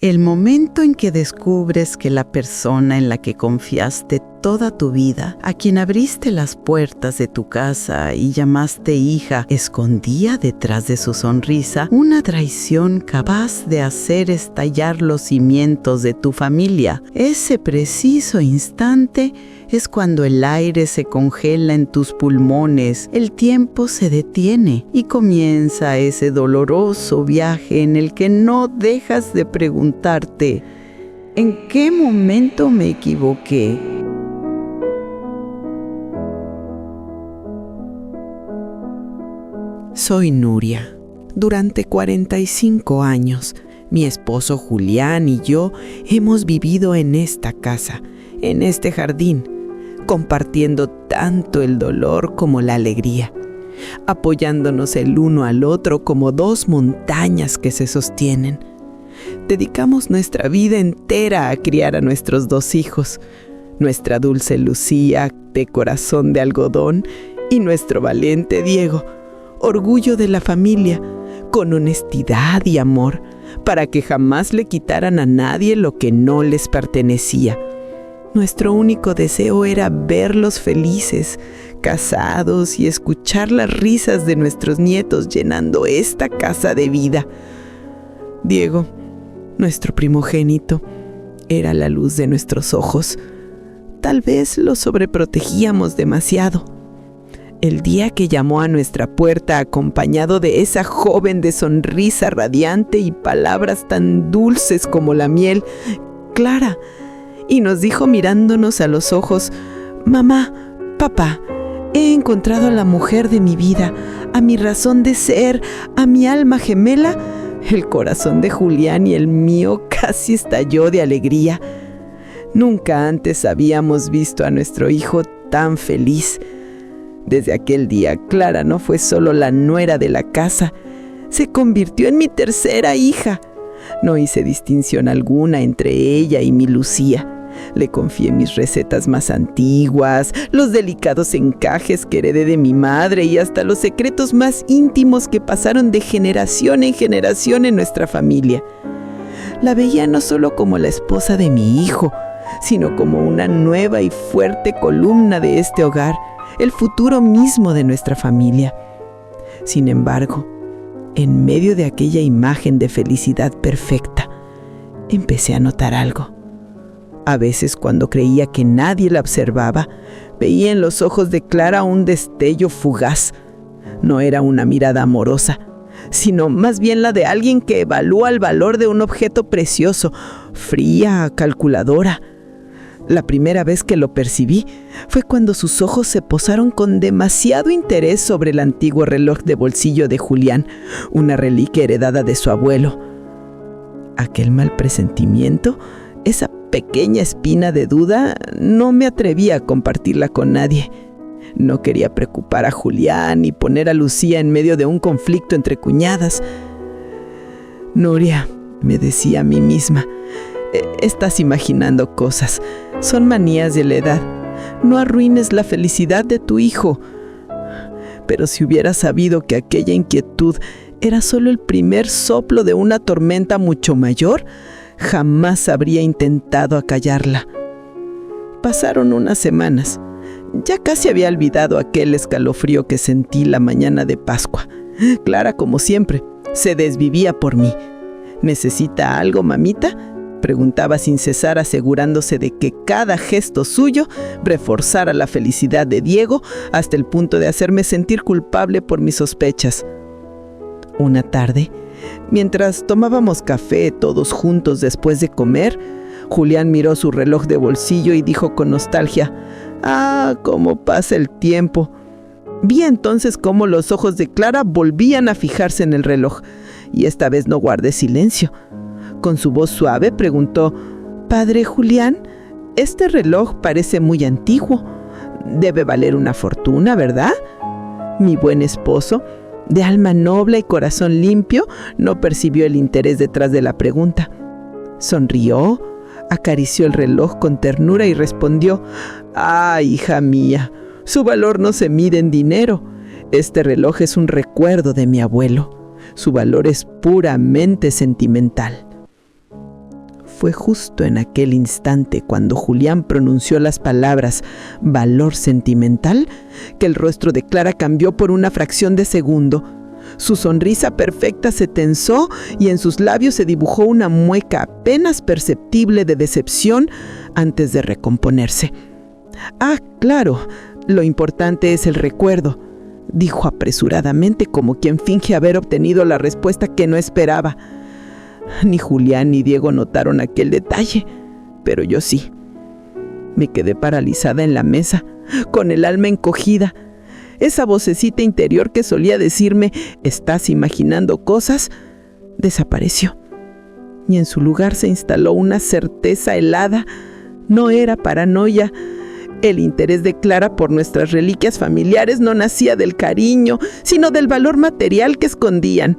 El momento en que descubres que la persona en la que confiaste toda tu vida, a quien abriste las puertas de tu casa y llamaste hija, escondía detrás de su sonrisa una traición capaz de hacer estallar los cimientos de tu familia. Ese preciso instante es cuando el aire se congela en tus pulmones, el tiempo se detiene y comienza ese doloroso viaje en el que no dejas de preguntarte: ¿en qué momento me equivoqué? Soy Nuria. Durante 45 años, mi esposo Julián y yo hemos vivido en esta casa, en este jardín, compartiendo tanto el dolor como la alegría, apoyándonos el uno al otro como dos montañas que se sostienen. Dedicamos nuestra vida entera a criar a nuestros dos hijos, nuestra dulce Lucía, de corazón de algodón, y nuestro valiente Diego, orgullo de la familia, con honestidad y amor, para que jamás le quitaran a nadie lo que no les pertenecía. Nuestro único deseo era verlos felices, casados, y escuchar las risas de nuestros nietos llenando esta casa de vida. Diego, nuestro primogénito, era la luz de nuestros ojos. Tal vez lo sobreprotegíamos demasiado. El día que llamó a nuestra puerta acompañado de esa joven de sonrisa radiante y palabras tan dulces como la miel, Clara, y nos dijo mirándonos a los ojos: «Mamá, papá, he encontrado a la mujer de mi vida, a mi razón de ser, a mi alma gemela», el corazón de Julián y el mío casi estalló de alegría. Nunca antes habíamos visto a nuestro hijo tan feliz. Desde aquel día, Clara no fue solo la nuera de la casa, se convirtió en mi tercera hija. No hice distinción alguna entre ella y mi Lucía. Le confié mis recetas más antiguas, los delicados encajes que heredé de mi madre y hasta los secretos más íntimos que pasaron de generación en generación en nuestra familia. La veía no solo como la esposa de mi hijo, sino como una nueva y fuerte columna de este hogar, el futuro mismo de nuestra familia. Sin embargo, en medio de aquella imagen de felicidad perfecta, empecé a notar algo. A veces, cuando creía que nadie la observaba, veía en los ojos de Clara un destello fugaz. No era una mirada amorosa, sino más bien la de alguien que evalúa el valor de un objeto precioso, fría, calculadora. La primera vez que lo percibí fue cuando sus ojos se posaron con demasiado interés sobre el antiguo reloj de bolsillo de Julián, una reliquia heredada de su abuelo. Aquel mal presentimiento, esa pequeña espina de duda, no me atrevía a compartirla con nadie. No quería preocupar a Julián y poner a Lucía en medio de un conflicto entre cuñadas. «Nuria», me decía a mí misma, «estás imaginando cosas. Son manías de la edad. No arruines la felicidad de tu hijo». Pero si hubiera sabido que aquella inquietud era solo el primer soplo de una tormenta mucho mayor, jamás habría intentado acallarla. Pasaron unas semanas. Ya casi había olvidado aquel escalofrío que sentí la mañana de Pascua. Clara, como siempre, se desvivía por mí. «¿Necesita algo, mamita?», preguntaba sin cesar, asegurándose de que cada gesto suyo reforzara la felicidad de Diego hasta el punto de hacerme sentir culpable por mis sospechas. Una tarde, mientras tomábamos café todos juntos después de comer, Julián miró su reloj de bolsillo y dijo con nostalgia: «Ah, cómo pasa el tiempo». Vi entonces cómo los ojos de Clara volvían a fijarse en el reloj, y esta vez no guardé silencio. Con su voz suave preguntó: «Padre Julián, este reloj parece muy antiguo. Debe valer una fortuna, ¿verdad?». Mi buen esposo, de alma noble y corazón limpio, no percibió el interés detrás de la pregunta. Sonrió, acarició el reloj con ternura y respondió: «Ah, hija mía, su valor no se mide en dinero. Este reloj es un recuerdo de mi abuelo. Su valor es puramente sentimental». fue justo en aquel instante cuando Julián pronunció las palabras valor sentimental que el rostro de Clara cambió por una fracción de segundo. Su sonrisa perfecta se tensó y en sus labios se dibujó una mueca apenas perceptible de decepción antes de recomponerse. «Ah, claro, lo importante es el recuerdo», dijo apresuradamente como quien finge haber obtenido la respuesta que no esperaba. Ni Julián ni Diego notaron aquel detalle, pero yo sí. Me quedé paralizada en la mesa, con el alma encogida. Esa vocecita interior que solía decirme, «estás imaginando cosas», desapareció. Y en su lugar se instaló una certeza helada. No era paranoia. El interés de Clara por nuestras reliquias familiares no nacía del cariño, sino del valor material que escondían.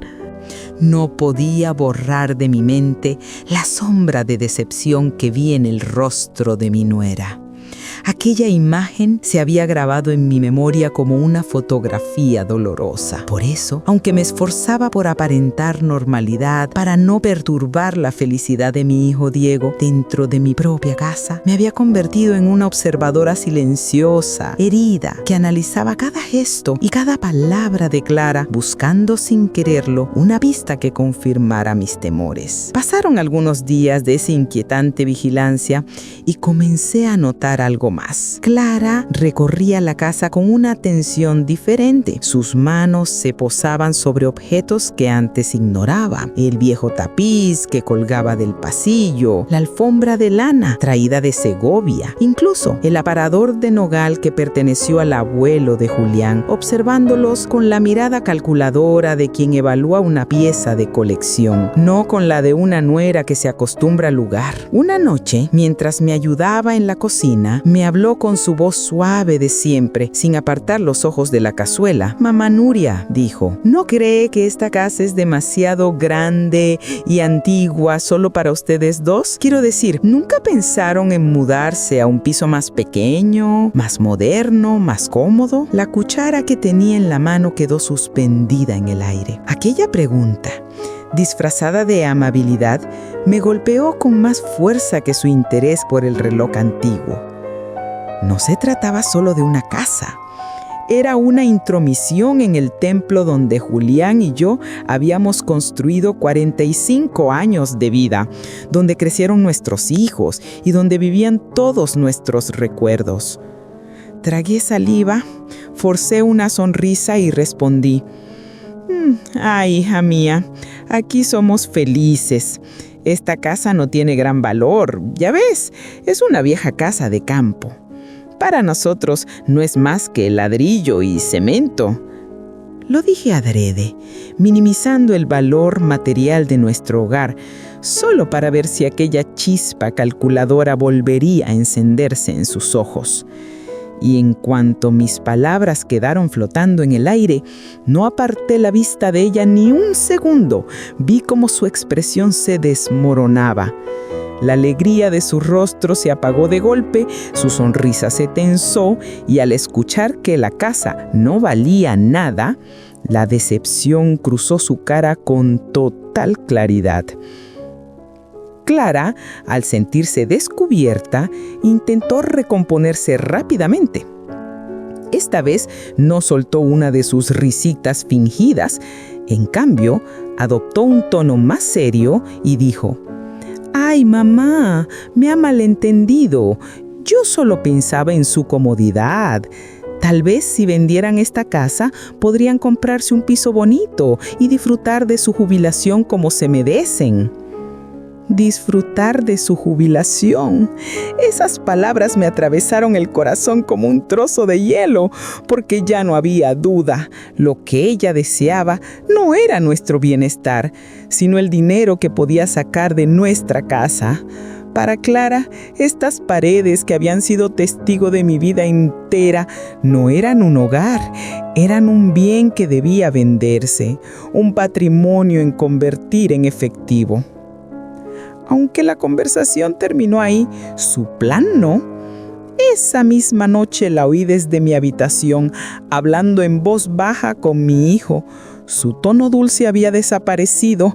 No podía borrar de mi mente la sombra de decepción que vi en el rostro de mi nuera. Aquella imagen se había grabado en mi memoria como una fotografía dolorosa. Por eso, aunque me esforzaba por aparentar normalidad para no perturbar la felicidad de mi hijo Diego dentro de mi propia casa, me había convertido en una observadora silenciosa, herida, que analizaba cada gesto y cada palabra de Clara, buscando sin quererlo una pista que confirmara mis temores. Pasaron algunos días de esa inquietante vigilancia y comencé a notar algo más. Clara recorría la casa con una atención diferente. Sus manos se posaban sobre objetos que antes ignoraba. El viejo tapiz que colgaba del pasillo, la alfombra de lana traída de Segovia, incluso el aparador de nogal que perteneció al abuelo de Julián, observándolos con la mirada calculadora de quien evalúa una pieza de colección, no con la de una nuera que se acostumbra al lugar. Una noche, mientras me ayudaba en la cocina, me habló con su voz suave de siempre, sin apartar los ojos de la cazuela. «Mamá Nuria», dijo, «¿no cree que esta casa es demasiado grande y antigua solo para ustedes dos? Quiero decir, ¿nunca pensaron en mudarse a un piso más pequeño, más moderno, más cómodo?» La cuchara que tenía en la mano quedó suspendida en el aire. Aquella pregunta, disfrazada de amabilidad, me golpeó con más fuerza que su interés por el reloj antiguo. No se trataba solo de una casa. Era una intromisión en el templo donde Julián y yo habíamos construido 45 años de vida, donde crecieron nuestros hijos y donde vivían todos nuestros recuerdos. Tragué saliva, forcé una sonrisa y respondí: «Ay, hija mía, aquí somos felices. Esta casa no tiene gran valor, ya ves, es una vieja casa de campo. Para nosotros no es más que ladrillo y cemento». Lo dije adrede, minimizando el valor material de nuestro hogar, solo para ver si aquella chispa calculadora volvería a encenderse en sus ojos. Y en cuanto mis palabras quedaron flotando en el aire, no aparté la vista de ella ni un segundo. Vi cómo su expresión se desmoronaba. La alegría de su rostro se apagó de golpe, su sonrisa se tensó y al escuchar que la casa no valía nada, la decepción cruzó su cara con total claridad. Clara, al sentirse descubierta, intentó recomponerse rápidamente. Esta vez no soltó una de sus risitas fingidas, en cambio, adoptó un tono más serio y dijo: «Ay, mamá, me ha malentendido. Yo solo pensaba en su comodidad. Tal vez si vendieran esta casa, podrían comprarse un piso bonito y disfrutar de su jubilación como se merecen». Disfrutar de su jubilación. Esas palabras me atravesaron el corazón como un trozo de hielo, porque ya no había duda. Lo que ella deseaba no era nuestro bienestar, sino el dinero que podía sacar de nuestra casa. Para Clara, estas paredes que habían sido testigo de mi vida entera no eran un hogar, eran un bien que debía venderse, un patrimonio en convertir en efectivo. Aunque la conversación terminó ahí, su plan no. Esa misma noche la oí desde mi habitación, hablando en voz baja con mi hijo. Su tono dulce había desaparecido.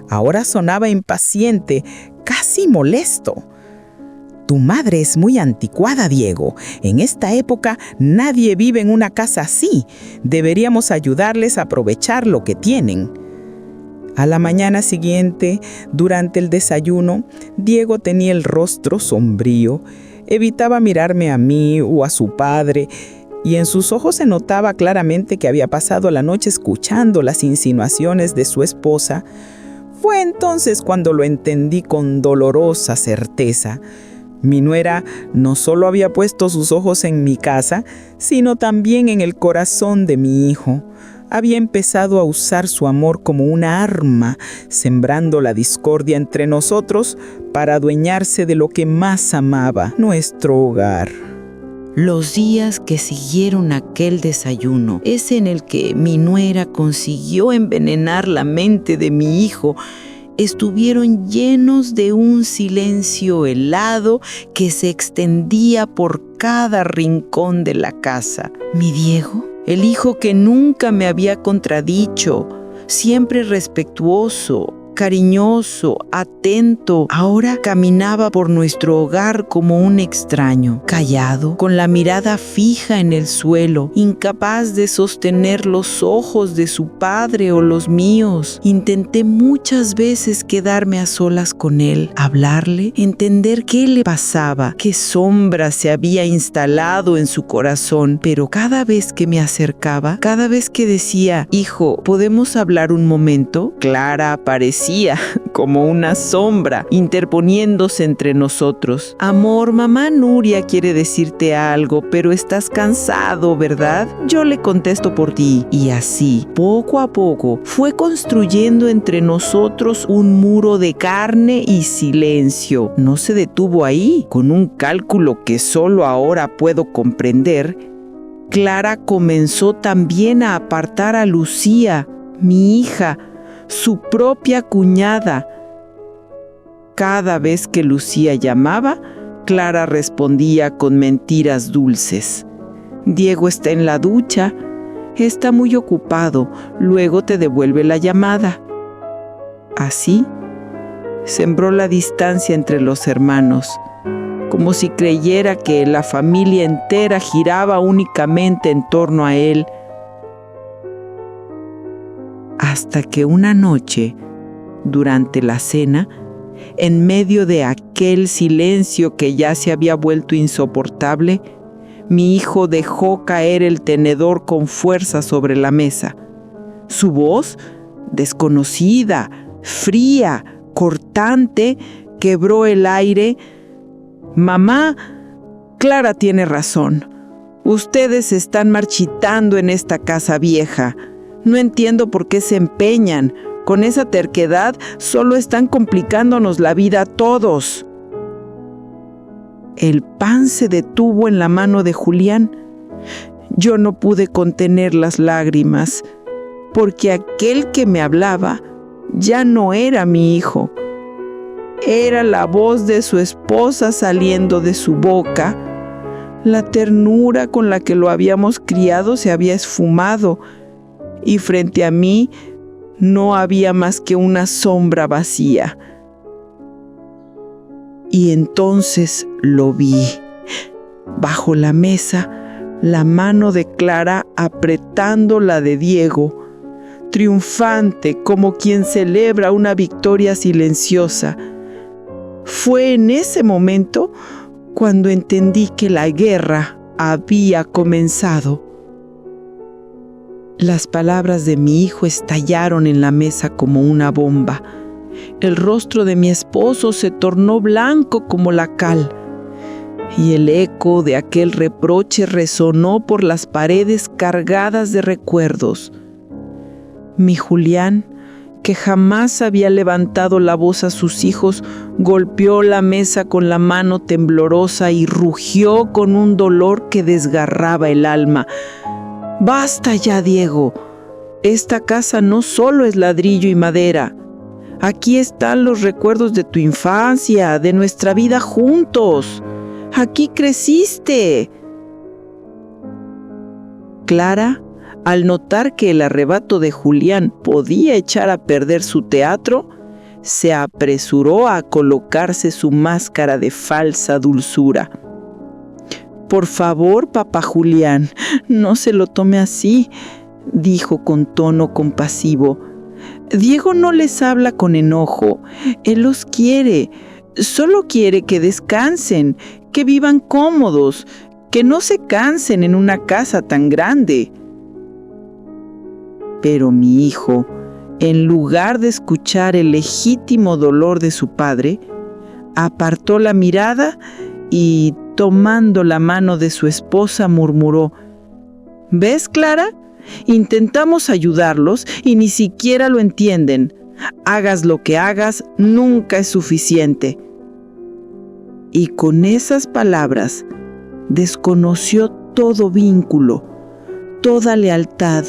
Ahora sonaba impaciente, casi molesto. Tu madre es muy anticuada, Diego. En esta época nadie vive en una casa así. Deberíamos ayudarles a aprovechar lo que tienen. A la mañana siguiente, durante el desayuno, Diego tenía el rostro sombrío. Evitaba mirarme a mí o a su padre, y en sus ojos se notaba claramente que había pasado la noche escuchando las insinuaciones de su esposa. Fue entonces cuando lo entendí con dolorosa certeza. Mi nuera no solo había puesto sus ojos en mi casa, sino también en el corazón de mi hijo. Había empezado a usar su amor como una arma, sembrando la discordia entre nosotros para adueñarse de lo que más amaba, nuestro hogar. Los días que siguieron aquel desayuno, ese en el que mi nuera consiguió envenenar la mente de mi hijo, estuvieron llenos de un silencio helado que se extendía por cada rincón de la casa. Mi Diego, el hijo que nunca me había contradicho, siempre respetuoso, cariñoso, atento, ahora caminaba por nuestro hogar como un extraño, callado, con la mirada fija en el suelo, incapaz de sostener los ojos de su padre o los míos. Intenté muchas veces quedarme a solas con él, hablarle, entender qué le pasaba, qué sombra se había instalado en su corazón, pero cada vez que me acercaba, cada vez que decía, hijo, ¿podemos hablar un momento?, Clara aparecía como una sombra, interponiéndose entre nosotros. Amor, mamá Nuria quiere decirte algo, pero estás cansado, ¿verdad? Yo le contesto por ti. Y así, poco a poco, fue construyendo entre nosotros un muro de carne y silencio. No se detuvo ahí. Con un cálculo que solo ahora puedo comprender, Clara comenzó también a apartar a Lucía, mi hija, su propia cuñada. Cada vez que Lucía llamaba, Clara respondía con mentiras dulces. Diego está en la ducha, está muy ocupado, luego te devuelve la llamada. Así, sembró la distancia entre los hermanos, como si creyera que la familia entera giraba únicamente en torno a él. Hasta que una noche, durante la cena, en medio de aquel silencio que ya se había vuelto insoportable, mi hijo dejó caer el tenedor con fuerza sobre la mesa. Su voz, desconocida, fría, cortante, quebró el aire. Mamá, Clara tiene razón. Ustedes se están marchitando en esta casa vieja. No entiendo por qué se empeñan. Con esa terquedad solo están complicándonos la vida a todos. El pan se detuvo en la mano de Julián. Yo no pude contener las lágrimas, porque aquel que me hablaba ya no era mi hijo. Era la voz de su esposa saliendo de su boca. La ternura con la que lo habíamos criado se había esfumado, y frente a mí no había más que una sombra vacía. Y entonces lo vi. Bajo la mesa, la mano de Clara apretando la de Diego, triunfante como quien celebra una victoria silenciosa. Fue en ese momento cuando entendí que la guerra había comenzado. Las palabras de mi hijo estallaron en la mesa como una bomba. El rostro de mi esposo se tornó blanco como la cal, y el eco de aquel reproche resonó por las paredes cargadas de recuerdos. Mi Julián, que jamás había levantado la voz a sus hijos, golpeó la mesa con la mano temblorosa y rugió con un dolor que desgarraba el alma. «Basta ya, Diego. Esta casa no solo es ladrillo y madera. Aquí están los recuerdos de tu infancia, de nuestra vida juntos. Aquí creciste». Clara, al notar que el arrebato de Julián podía echar a perder su teatro, se apresuró a colocarse su máscara de falsa dulzura. «Por favor, papá Julián, no se lo tome así», dijo con tono compasivo. «Diego no les habla con enojo. Él los quiere. Solo quiere que descansen, que vivan cómodos, que no se cansen en una casa tan grande». Pero mi hijo, en lugar de escuchar el legítimo dolor de su padre, apartó la mirada y, tomando la mano de su esposa, murmuró: «¿Ves, Clara? Intentamos ayudarlos y ni siquiera lo entienden. Hagas lo que hagas, nunca es suficiente». Y con esas palabras desconoció todo vínculo, toda lealtad,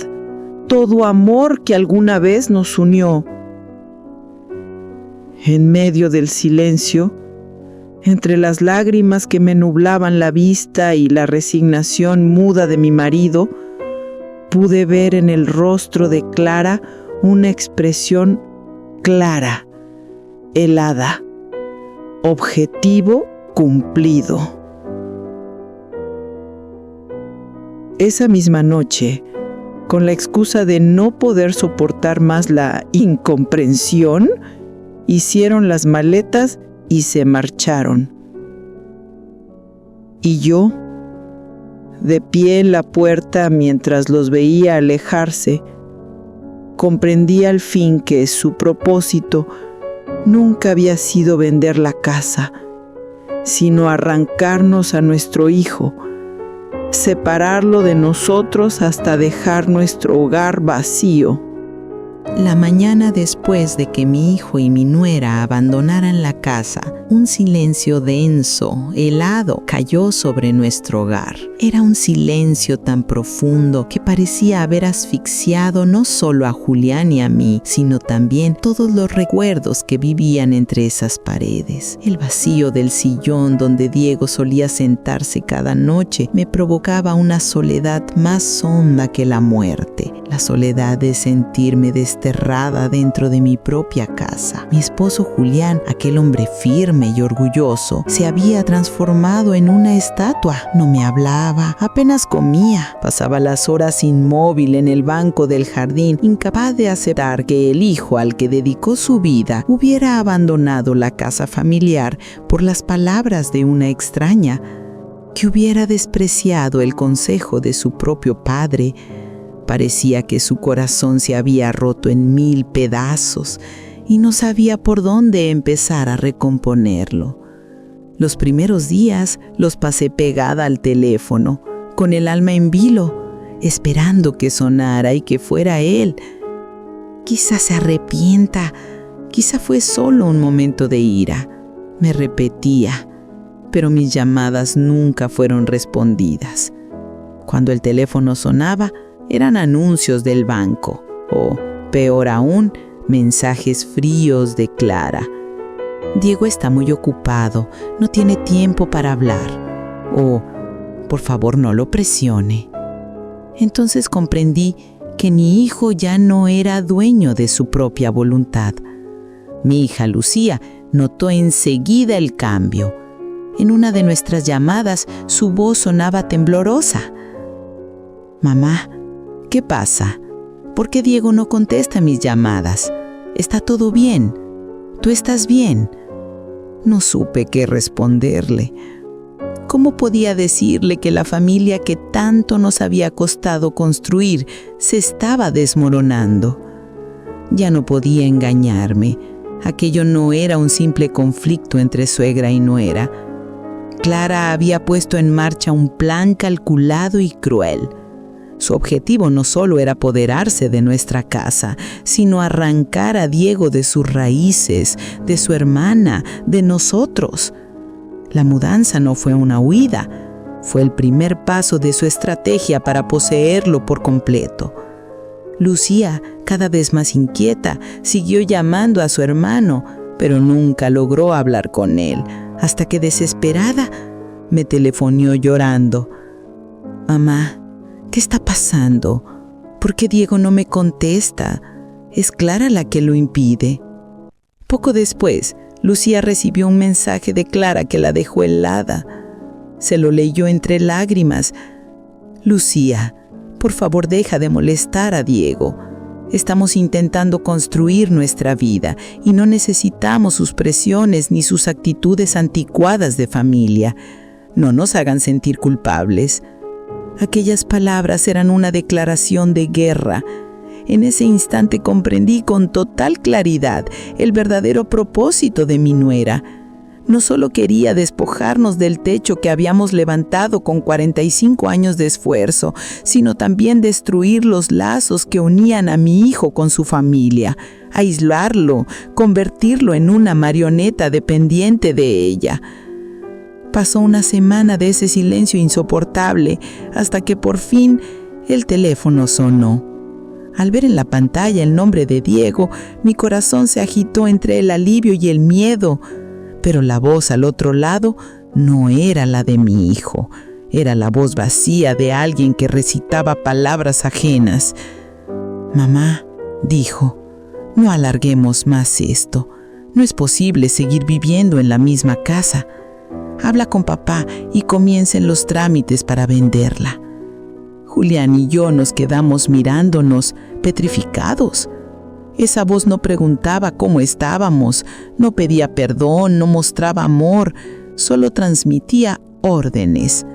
todo amor que alguna vez nos unió. En medio del silencio, entre las lágrimas que me nublaban la vista y la resignación muda de mi marido, pude ver en el rostro de Clara una expresión clara, helada, objetivo cumplido. Esa misma noche, con la excusa de no poder soportar más la incomprensión, hicieron las maletas y se marcharon. Y yo, de pie en la puerta mientras los veía alejarse, comprendí al fin que su propósito nunca había sido vender la casa, sino arrancarnos a nuestro hijo, separarlo de nosotros hasta dejar nuestro hogar vacío. La mañana después de que mi hijo y mi nuera abandonaran la casa, un silencio denso, helado, cayó sobre nuestro hogar. Era un silencio tan profundo que parecía haber asfixiado no solo a Julián y a mí, sino también todos los recuerdos que vivían entre esas paredes. El vacío del sillón donde Diego solía sentarse cada noche me provocaba una soledad más honda que la muerte, la soledad de sentirme desterrada dentro de mi propia casa. Mi esposo Julián, aquel hombre firme y orgulloso, se había transformado en una estatua. No me hablaba, apenas comía. Pasaba las horas inmóvil en el banco del jardín, incapaz de aceptar que el hijo al que dedicó su vida hubiera abandonado la casa familiar por las palabras de una extraña, que hubiera despreciado el consejo de su propio padre. Parecía que su corazón se había roto en 1000 pedazos y no sabía por dónde empezar a recomponerlo. Los primeros días los pasé pegada al teléfono, con el alma en vilo, esperando que sonara y que fuera él. Quizá se arrepienta, quizá fue solo un momento de ira, me repetía, pero mis llamadas nunca fueron respondidas. Cuando el teléfono sonaba, eran anuncios del banco, o, peor aún, mensajes fríos de Clara. Diego está muy ocupado, no tiene tiempo para hablar. O, por favor, no lo presione. Entonces comprendí que mi hijo ya no era dueño de su propia voluntad. Mi hija Lucía notó enseguida el cambio. En una de nuestras llamadas, su voz sonaba temblorosa. «Mamá, ¿qué pasa? ¿Por qué Diego no contesta mis llamadas? ¿Está todo bien? ¿Tú estás bien?» No supe qué responderle. ¿Cómo podía decirle que la familia que tanto nos había costado construir se estaba desmoronando? Ya no podía engañarme. Aquello no era un simple conflicto entre suegra y nuera. Clara había puesto en marcha un plan calculado y cruel. Su objetivo no solo era apoderarse de nuestra casa, sino arrancar a Diego de sus raíces, de su hermana, de nosotros. La mudanza no fue una huida, fue el primer paso de su estrategia para poseerlo por completo. Lucía, cada vez más inquieta, siguió llamando a su hermano, pero nunca logró hablar con él, hasta que desesperada me telefonó llorando. «Mamá, ¿qué está pasando? ¿Por qué Diego no me contesta? Es Clara la que lo impide». Poco después, Lucía recibió un mensaje de Clara que la dejó helada. Se lo leyó entre lágrimas. Lucía, por favor, deja de molestar a Diego. Estamos intentando construir nuestra vida y no necesitamos sus presiones ni sus actitudes anticuadas de familia. No nos hagan sentir culpables. Aquellas palabras eran una declaración de guerra. En ese instante comprendí con total claridad el verdadero propósito de mi nuera. No solo quería despojarnos del techo que habíamos levantado con 45 años de esfuerzo, sino también destruir los lazos que unían a mi hijo con su familia, aislarlo, convertirlo en una marioneta dependiente de ella. Pasó una semana de ese silencio insoportable hasta que por fin el teléfono sonó. Al ver en la pantalla el nombre de Diego, mi corazón se agitó entre el alivio y el miedo. Pero la voz al otro lado no era la de mi hijo. Era la voz vacía de alguien que recitaba palabras ajenas. «Mamá», dijo, «no alarguemos más esto. No es posible seguir viviendo en la misma casa. Habla con papá y comiencen los trámites para venderla». Julián y yo nos quedamos mirándonos, petrificados. Esa voz no preguntaba cómo estábamos, no pedía perdón, no mostraba amor, solo transmitía órdenes.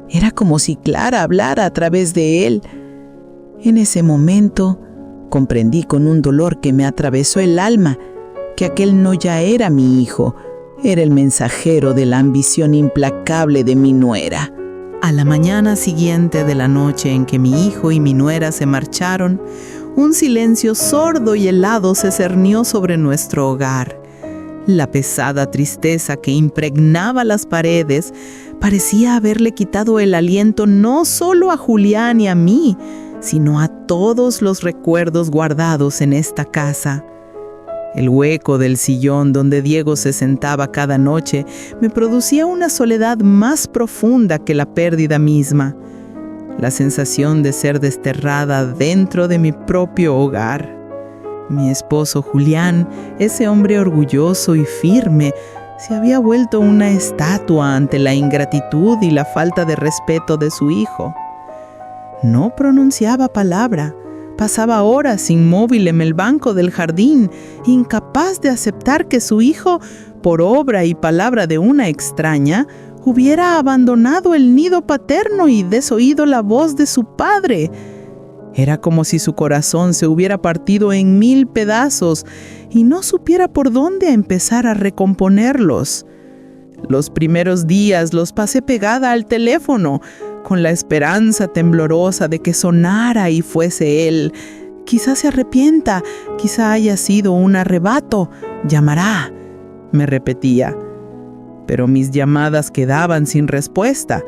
Era como si Clara hablara a través de él. En ese momento comprendí con un dolor que me atravesó el alma que aquel no ya era mi hijo, era el mensajero de la ambición implacable de mi nuera. A la mañana siguiente de la noche en que mi hijo y mi nuera se marcharon, un silencio sordo y helado se cernió sobre nuestro hogar. La pesada tristeza que impregnaba las paredes parecía haberle quitado el aliento no solo a Julián y a mí, sino a todos los recuerdos guardados en esta casa. El hueco del sillón donde Diego se sentaba cada noche me producía una soledad más profunda que la pérdida misma. La sensación de ser desterrada dentro de mi propio hogar. Mi esposo Julián, ese hombre orgulloso y firme, se había vuelto una estatua ante la ingratitud y la falta de respeto de su hijo. No pronunciaba palabra. Pasaba horas inmóvil en el banco del jardín, incapaz de aceptar que su hijo, por obra y palabra de una extraña, hubiera abandonado el nido paterno y desoído la voz de su padre. Era como si su corazón se hubiera partido en 1000 pedazos y no supiera por dónde empezar a recomponerlos. Los primeros días los pasé pegada al teléfono, con la esperanza temblorosa de que sonara y fuese él. Quizá se arrepienta, quizá haya sido un arrebato. Llamará, me repetía. Pero mis llamadas quedaban sin respuesta.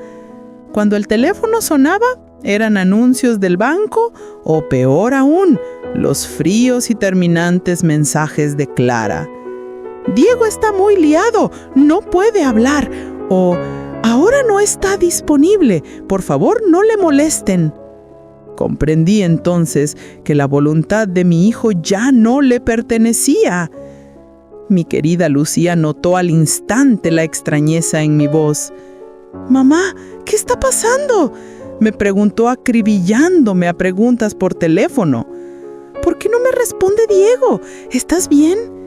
Cuando el teléfono sonaba, eran anuncios del banco o, peor aún, los fríos y terminantes mensajes de Clara. «Diego está muy liado, no puede hablar», o «ahora no está disponible, por favor no le molesten». Comprendí entonces que la voluntad de mi hijo ya no le pertenecía. Mi querida Lucía notó al instante la extrañeza en mi voz. «Mamá, ¿qué está pasando?», me preguntó acribillándome a preguntas por teléfono. «¿Por qué no me responde Diego? ¿Estás bien?».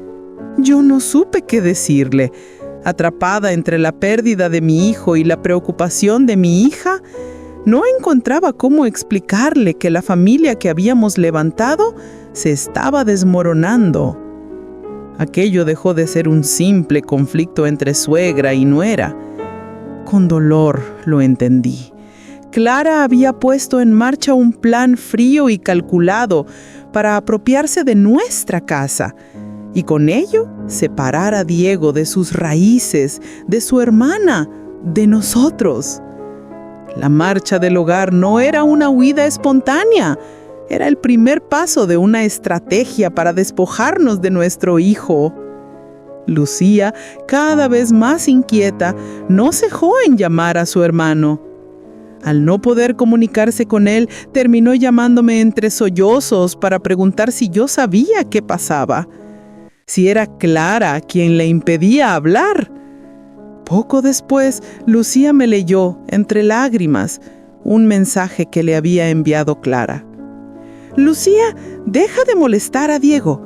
Yo no supe qué decirle. Atrapada entre la pérdida de mi hijo y la preocupación de mi hija, no encontraba cómo explicarle que la familia que habíamos levantado se estaba desmoronando. Aquello dejó de ser un simple conflicto entre suegra y nuera. Con dolor lo entendí. Clara había puesto en marcha un plan frío y calculado para apropiarse de nuestra casa y con ello separar a Diego de sus raíces, de su hermana, de nosotros. La marcha del hogar no era una huida espontánea, era el primer paso de una estrategia para despojarnos de nuestro hijo. Lucía, cada vez más inquieta, no cejó en llamar a su hermano. Al no poder comunicarse con él, terminó llamándome entre sollozos para preguntar si yo sabía qué pasaba. si era Clara quien le impedía hablar. Poco después, Lucía me leyó, entre lágrimas, un mensaje que le había enviado Clara. Lucía, deja de molestar a Diego.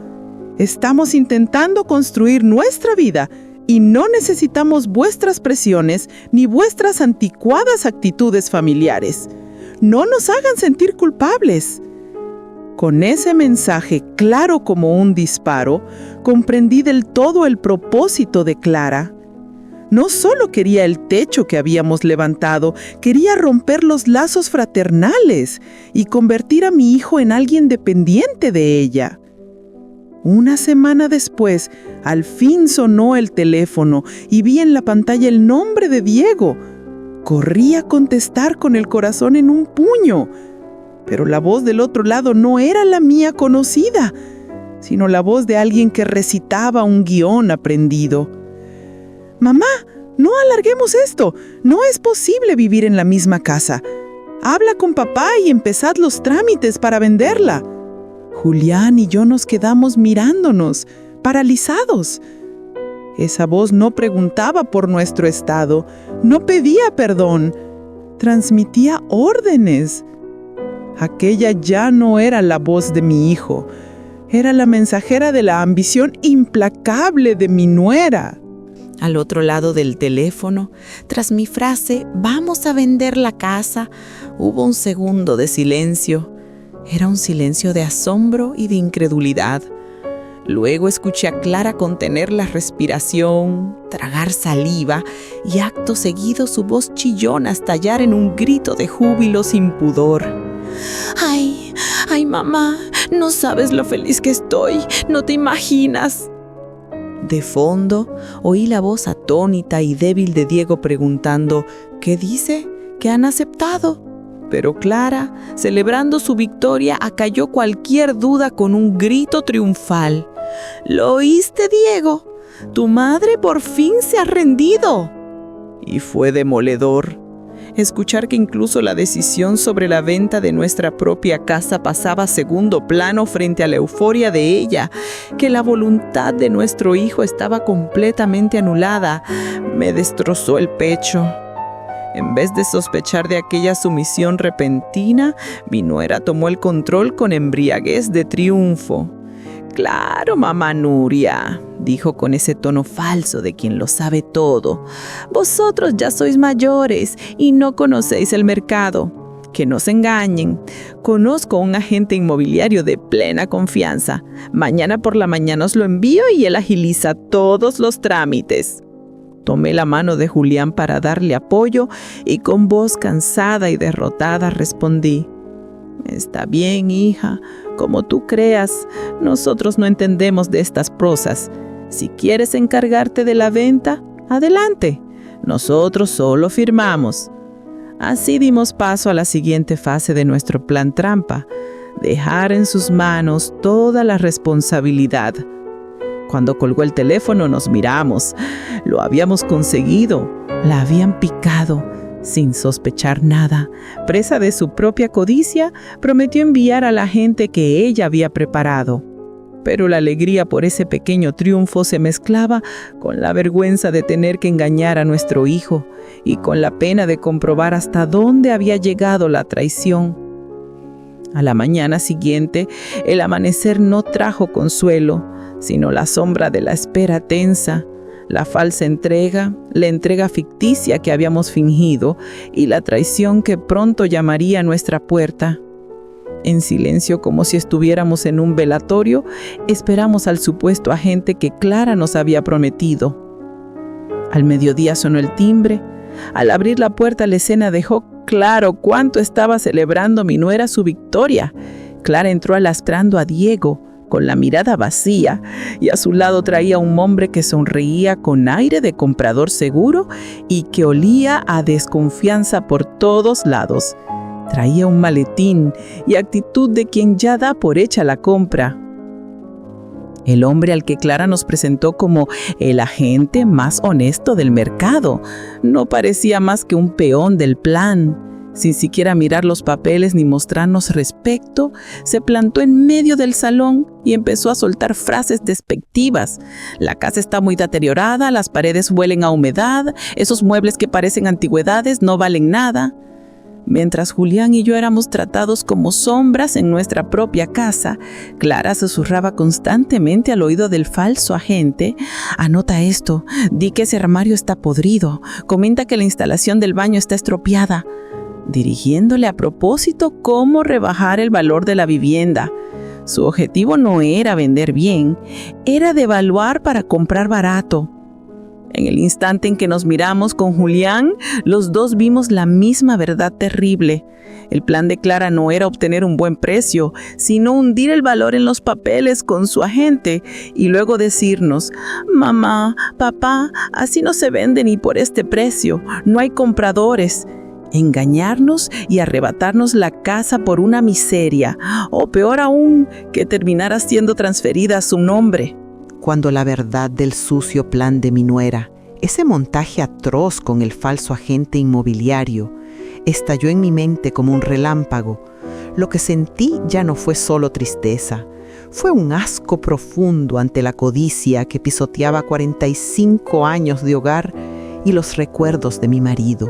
Estamos intentando construir nuestra vida y no necesitamos vuestras presiones ni vuestras anticuadas actitudes familiares. No nos hagan sentir culpables. Con ese mensaje claro como un disparo, comprendí del todo el propósito de Clara. No solo quería el techo que habíamos levantado, quería romper los lazos fraternales y convertir a mi hijo en alguien dependiente de ella. Una semana después, al fin sonó el teléfono y vi en la pantalla el nombre de Diego. Corrí a contestar con el corazón en un puño, pero la voz del otro lado no era la mía conocida, sino la voz de alguien que recitaba un guión aprendido. «Mamá, no alarguemos esto. No es posible vivir en la misma casa. Habla con papá y empezad los trámites para venderla». Julián y yo nos quedamos mirándonos, paralizados. Esa voz no preguntaba por nuestro estado, no pedía perdón, transmitía órdenes. Aquella ya no era la voz de mi hijo, era la mensajera de la ambición implacable de mi nuera. Al otro lado del teléfono, tras mi frase, «vamos a vender la casa», hubo un segundo de silencio. Era un silencio de asombro y de incredulidad. Luego escuché a Clara contener la respiración, tragar saliva y acto seguido su voz chillona estallar en un grito de júbilo sin pudor. ¡Ay, mamá! No sabes lo feliz que estoy, no te imaginas. De fondo, oí la voz atónita y débil de Diego preguntando, ¿qué dice? ¿Qué han aceptado? Pero Clara, celebrando su victoria, acalló cualquier duda con un grito triunfal. ¿Lo oíste, Diego? Tu madre por fin se ha rendido. Y fue demoledor. Escuchar que incluso la decisión sobre la venta de nuestra propia casa pasaba a segundo plano frente a la euforia de ella, que la voluntad de nuestro hijo estaba completamente anulada, me destrozó el pecho. En vez de sospechar de aquella sumisión repentina, mi nuera tomó el control con embriaguez de triunfo. «Claro, mamá Nuria», dijo con ese tono falso de quien lo sabe todo. «Vosotros ya sois mayores y no conocéis el mercado. Que no se engañen. Conozco a un agente inmobiliario de plena confianza. Mañana por la mañana os lo envío y él agiliza todos los trámites». Tomé la mano de Julián para darle apoyo y con voz cansada y derrotada respondí: «Está bien, hija, como tú creas. Nosotros no entendemos de estas prosas. Si quieres encargarte de la venta, adelante. Nosotros solo firmamos». Así dimos paso a la siguiente fase de nuestro plan trampa: dejar en sus manos toda la responsabilidad. Cuando colgó el teléfono nos miramos. Lo habíamos conseguido. La habían picado. Sin sospechar nada, presa de su propia codicia, prometió enviar a la gente que ella había preparado. Pero la alegría por ese pequeño triunfo se mezclaba con la vergüenza de tener que engañar a nuestro hijo y con la pena de comprobar hasta dónde había llegado la traición. A la mañana siguiente, el amanecer no trajo consuelo, sino la sombra de la espera tensa, la falsa entrega, la entrega ficticia que habíamos fingido y la traición que pronto llamaría a nuestra puerta. En silencio, como si estuviéramos en un velatorio, esperamos al supuesto agente que Clara nos había prometido. Al mediodía sonó el timbre. Al abrir la puerta, la escena dejó claro cuánto estaba celebrando mi nuera su victoria. Clara entró alastrando a Diego, con la mirada vacía, y a su lado traía un hombre que sonreía con aire de comprador seguro y que olía a desconfianza por todos lados. Traía un maletín y actitud de quien ya da por hecha la compra. El hombre al que Clara nos presentó como el agente más honesto del mercado no parecía más que un peón del plan. Sin siquiera mirar los papeles ni mostrarnos respeto, se plantó en medio del salón y empezó a soltar frases despectivas. La casa está muy deteriorada, las paredes huelen a humedad, esos muebles que parecen antigüedades no valen nada. Mientras Julián y yo éramos tratados como sombras en nuestra propia casa, Clara susurraba constantemente al oído del falso agente: anota esto, di que ese armario está podrido, comenta que la instalación del baño está estropeada, dirigiéndole a propósito cómo rebajar el valor de la vivienda. Su objetivo no era vender bien, era devaluar para comprar barato. En el instante en que nos miramos con Julián, los dos vimos la misma verdad terrible. El plan de Clara no era obtener un buen precio, sino hundir el valor en los papeles con su agente y luego decirnos: mamá, papá, así no se vende ni por este precio, no hay compradores. Engañarnos y arrebatarnos la casa por una miseria, o peor aún, que terminara siendo transferida a su nombre. Cuando la verdad del sucio plan de mi nuera, ese montaje atroz con el falso agente inmobiliario, estalló en mi mente como un relámpago, lo que sentí ya no fue solo tristeza, fue un asco profundo ante la codicia que pisoteaba 45 años de hogar y los recuerdos de mi marido.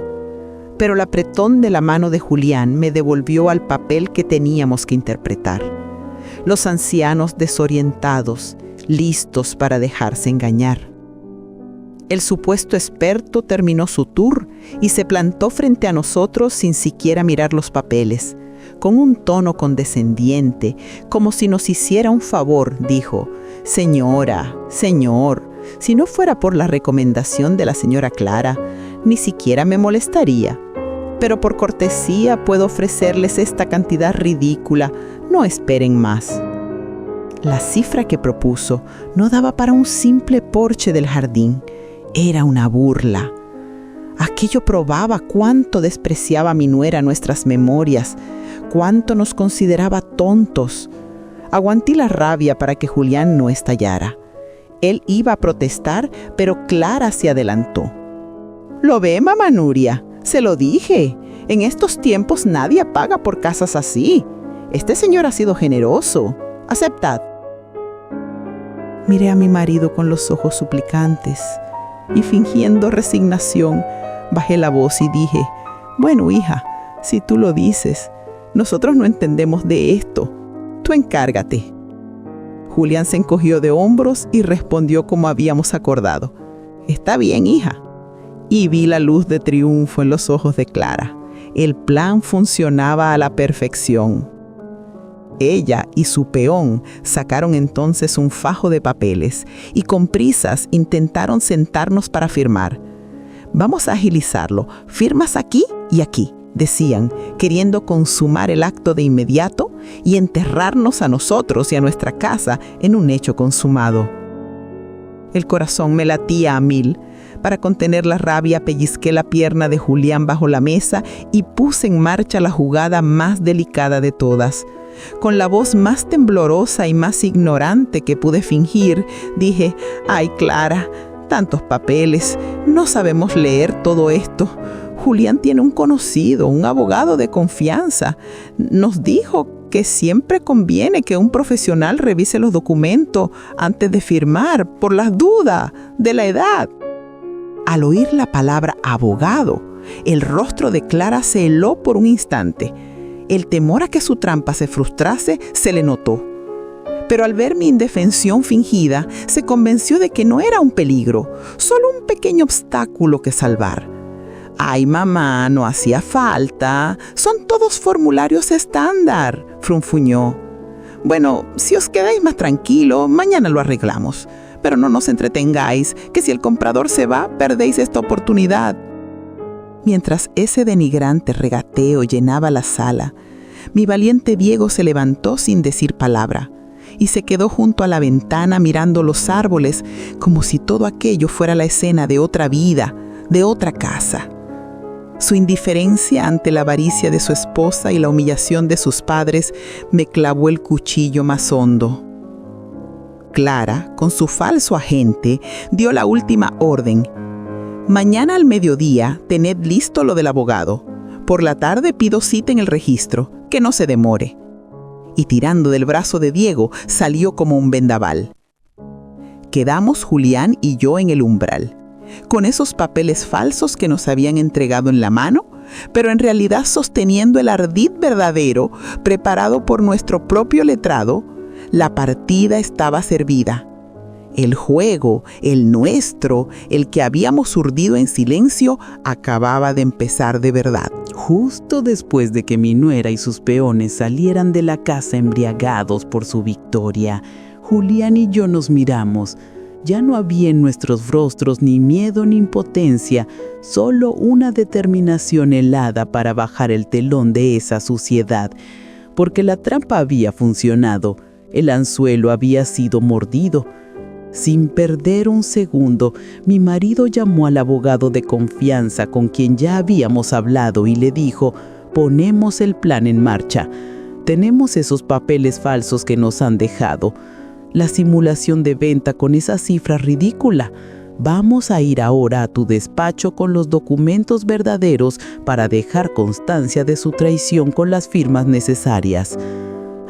Pero el apretón de la mano de Julián me devolvió al papel que teníamos que interpretar. Los ancianos desorientados, listos para dejarse engañar. El supuesto experto terminó su tour y se plantó frente a nosotros sin siquiera mirar los papeles. Con un tono condescendiente, como si nos hiciera un favor, dijo: señora, señor, si no fuera por la recomendación de la señora Clara, ni siquiera me molestaría. Pero por cortesía puedo ofrecerles esta cantidad ridícula, no esperen más. La cifra que propuso no daba para un simple porche del jardín. Era una burla. Aquello probaba cuánto despreciaba mi nuera nuestras memorias, cuánto nos consideraba tontos. Aguanté la rabia para que Julián no estallara. Él iba a protestar, pero Clara se adelantó. ¿Lo ve, mamá Nuria? Se lo dije. En estos tiempos nadie paga por casas así. Este señor ha sido generoso. Aceptad. Miré a mi marido con los ojos suplicantes y fingiendo resignación, bajé la voz y dije: bueno, hija, si tú lo dices, nosotros no entendemos de esto. Tú encárgate. Julián se encogió de hombros y respondió como habíamos acordado: está bien, hija. Y vi la luz de triunfo en los ojos de Clara. El plan funcionaba a la perfección. Ella y su peón sacaron entonces un fajo de papeles y con prisas intentaron sentarnos para firmar. Vamos a agilizarlo, firmas aquí y aquí, decían, queriendo consumar el acto de inmediato y enterrarnos a nosotros y a nuestra casa en un hecho consumado. El corazón me latía a 1000. Para contener la rabia pellizqué la pierna de Julián bajo la mesa y puse en marcha la jugada más delicada de todas. Con la voz más temblorosa y más ignorante que pude fingir, dije: ay, Clara, tantos papeles, no sabemos leer todo esto. Julián tiene un conocido, un abogado de confianza. Nos dijo que siempre conviene que un profesional revise los documentos antes de firmar, por las dudas de la edad. Al oír la palabra abogado, el rostro de Clara se heló por un instante. El temor a que su trampa se frustrase se le notó. Pero al ver mi indefensión fingida, se convenció de que no era un peligro, solo un pequeño obstáculo que salvar. Ay, mamá, no hacía falta. Son todos formularios estándar, frunfuñó. Bueno, si os quedáis más tranquilo, mañana lo arreglamos. Pero no nos entretengáis, que si el comprador se va, perdéis esta oportunidad. Mientras ese denigrante regateo llenaba la sala, mi valiente Diego se levantó sin decir palabra y se quedó junto a la ventana mirando los árboles como si todo aquello fuera la escena de otra vida, de otra casa. Su indiferencia ante la avaricia de su esposa y la humillación de sus padres me clavó el cuchillo más hondo. Clara, con su falso agente, dio la última orden. Mañana al mediodía, tened listo lo del abogado. Por la tarde pido cita en el registro, que no se demore. Y tirando del brazo de Diego, salió como un vendaval. Quedamos Julián y yo en el umbral, con esos papeles falsos que nos habían entregado en la mano, pero en realidad sosteniendo el ardid verdadero, preparado por nuestro propio letrado. La partida estaba servida. El juego, el nuestro, el que habíamos urdido en silencio, acababa de empezar de verdad. Justo después de que mi nuera y sus peones salieran de la casa embriagados por su victoria, Julián y yo nos miramos. Ya no había en nuestros rostros ni miedo ni impotencia, solo una determinación helada para bajar el telón de esa suciedad, porque la trampa había funcionado, el anzuelo había sido mordido. Sin perder un segundo, mi marido llamó al abogado de confianza con quien ya habíamos hablado y le dijo: ponemos el plan en marcha. Tenemos esos papeles falsos que nos han dejado. La simulación de venta con esa cifra ridícula. Vamos a ir ahora a tu despacho con los documentos verdaderos para dejar constancia de su traición con las firmas necesarias.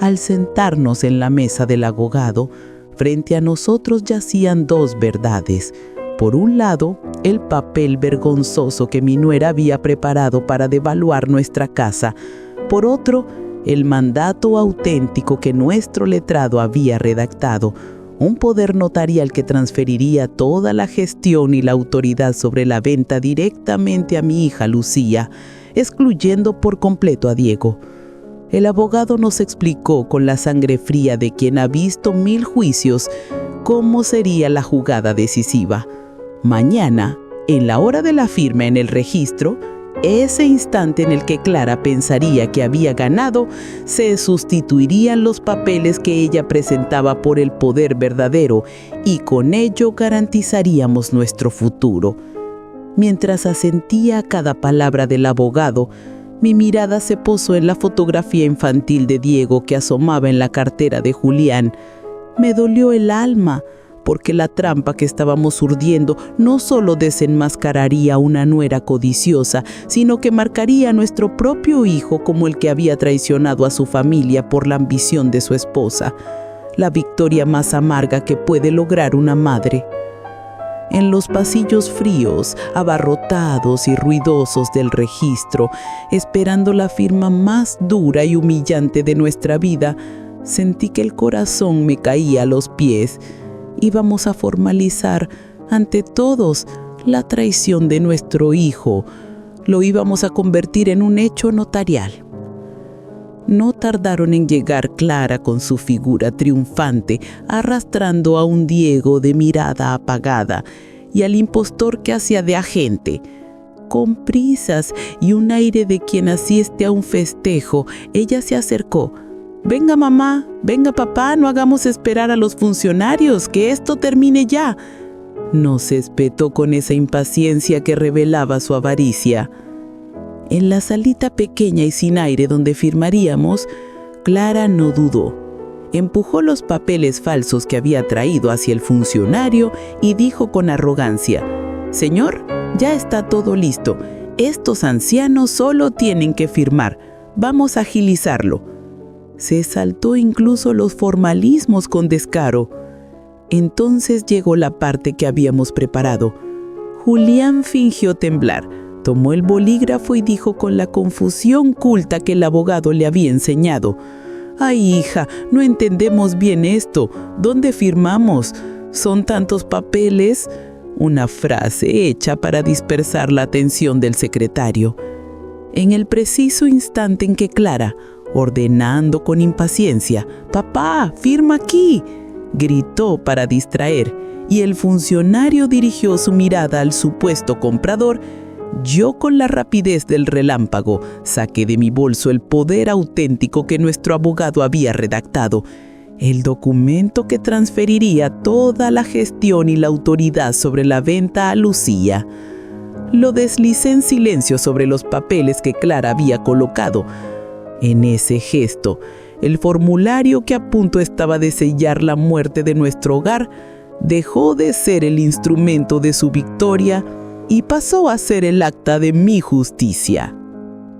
Al sentarnos en la mesa del abogado, frente a nosotros yacían dos verdades. Por un lado, el papel vergonzoso que mi nuera había preparado para devaluar nuestra casa. Por otro, el mandato auténtico que nuestro letrado había redactado, un poder notarial que transferiría toda la gestión y la autoridad sobre la venta directamente a mi hija Lucía, excluyendo por completo a Diego. El abogado nos explicó con la sangre fría de quien ha visto 1000 juicios cómo sería la jugada decisiva. Mañana, en la hora de la firma en el registro, ese instante en el que Clara pensaría que había ganado, se sustituirían los papeles que ella presentaba por el poder verdadero y con ello garantizaríamos nuestro futuro. Mientras asentía a cada palabra del abogado, mi mirada se posó en la fotografía infantil de Diego que asomaba en la cartera de Julián. Me dolió el alma, porque la trampa que estábamos urdiendo no solo desenmascararía a una nuera codiciosa, sino que marcaría a nuestro propio hijo como el que había traicionado a su familia por la ambición de su esposa, la victoria más amarga que puede lograr una madre. En los pasillos fríos, abarrotados y ruidosos del registro, esperando la firma más dura y humillante de nuestra vida, sentí que el corazón me caía a los pies. Íbamos a formalizar ante todos la traición de nuestro hijo. Lo íbamos a convertir en un hecho notarial. No tardaron en llegar Clara con su figura triunfante, arrastrando a un Diego de mirada apagada y al impostor que hacía de agente. Con prisas y un aire de quien asiste a un festejo, ella se acercó. «Venga mamá, venga papá, no hagamos esperar a los funcionarios, que esto termine ya». Nos espetó con esa impaciencia que revelaba su avaricia. En la salita pequeña y sin aire donde firmaríamos, Clara no dudó. Empujó los papeles falsos que había traído hacia el funcionario y dijo con arrogancia: «Señor, ya está todo listo. Estos ancianos solo tienen que firmar. Vamos a agilizarlo». Se saltó incluso los formalismos con descaro. Entonces llegó la parte que habíamos preparado. Julián fingió temblar, tomó el bolígrafo y dijo con la confusión culta que el abogado le había enseñado: «Ay, hija, no entendemos bien esto. ¿Dónde firmamos? ¿Son tantos papeles?». Una frase hecha para dispersar la atención del secretario. En el preciso instante en que Clara, ordenando con impaciencia: «Papá, firma aquí», gritó para distraer, y el funcionario dirigió su mirada al supuesto comprador, yo con la rapidez del relámpago saqué de mi bolso el poder auténtico que nuestro abogado había redactado, el documento que transferiría toda la gestión y la autoridad sobre la venta a Lucía. Lo deslicé en silencio sobre los papeles que Clara había colocado. En ese gesto, el formulario que a punto estaba de sellar la muerte de nuestro hogar dejó de ser el instrumento de su victoria y pasó a ser el acta de mi justicia.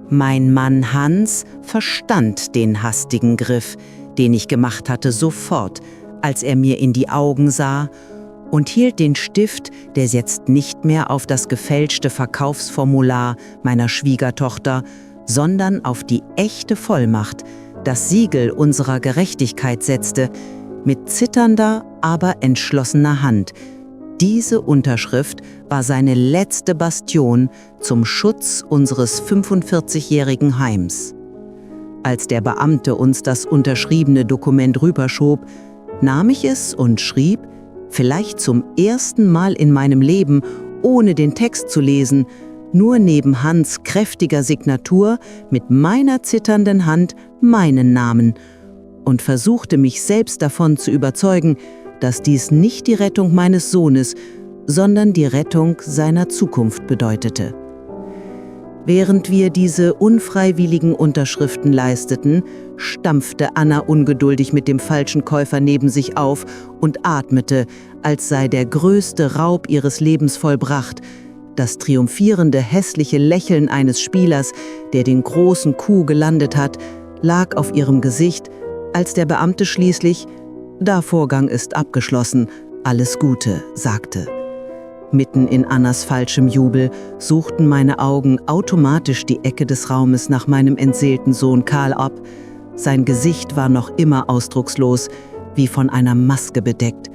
Mein Mann Hans verstand den hastigen Griff, den ich gemacht hatte, sofort, als er mir in die Augen sah, und hielt den Stift, der jetzt nicht mehr auf das gefälschte Verkaufsformular meiner Schwiegertochter, sondern auf die echte Vollmacht, das Siegel unserer Gerechtigkeit setzte, mit zitternder, aber entschlossener Hand. Diese Unterschrift war seine letzte Bastion zum Schutz unseres 45-jährigen Heims. Als der Beamte uns das unterschriebene Dokument rüberschob, nahm ich es und schrieb, vielleicht zum ersten Mal in meinem Leben, ohne den Text zu lesen, nur neben Hans' kräftiger Signatur mit meiner zitternden Hand meinen Namen und versuchte mich selbst davon zu überzeugen, dass dies nicht die Rettung meines Sohnes, sondern die Rettung seiner Zukunft bedeutete. Während wir diese unfreiwilligen Unterschriften leisteten, stampfte Anna ungeduldig mit dem falschen Käufer neben sich auf und atmete, als sei der größte Raub ihres Lebens vollbracht. Das triumphierende, hässliche Lächeln eines Spielers, der den großen Coup gelandet hat, lag auf ihrem Gesicht, als der Beamte schließlich »Der Vorgang ist abgeschlossen, alles Gute«, sagte. Mitten in Annas falschem Jubel suchten meine Augen automatisch die Ecke des Raumes nach meinem entseelten Sohn Karl ab. Sein Gesicht war noch immer ausdruckslos, wie von einer Maske bedeckt.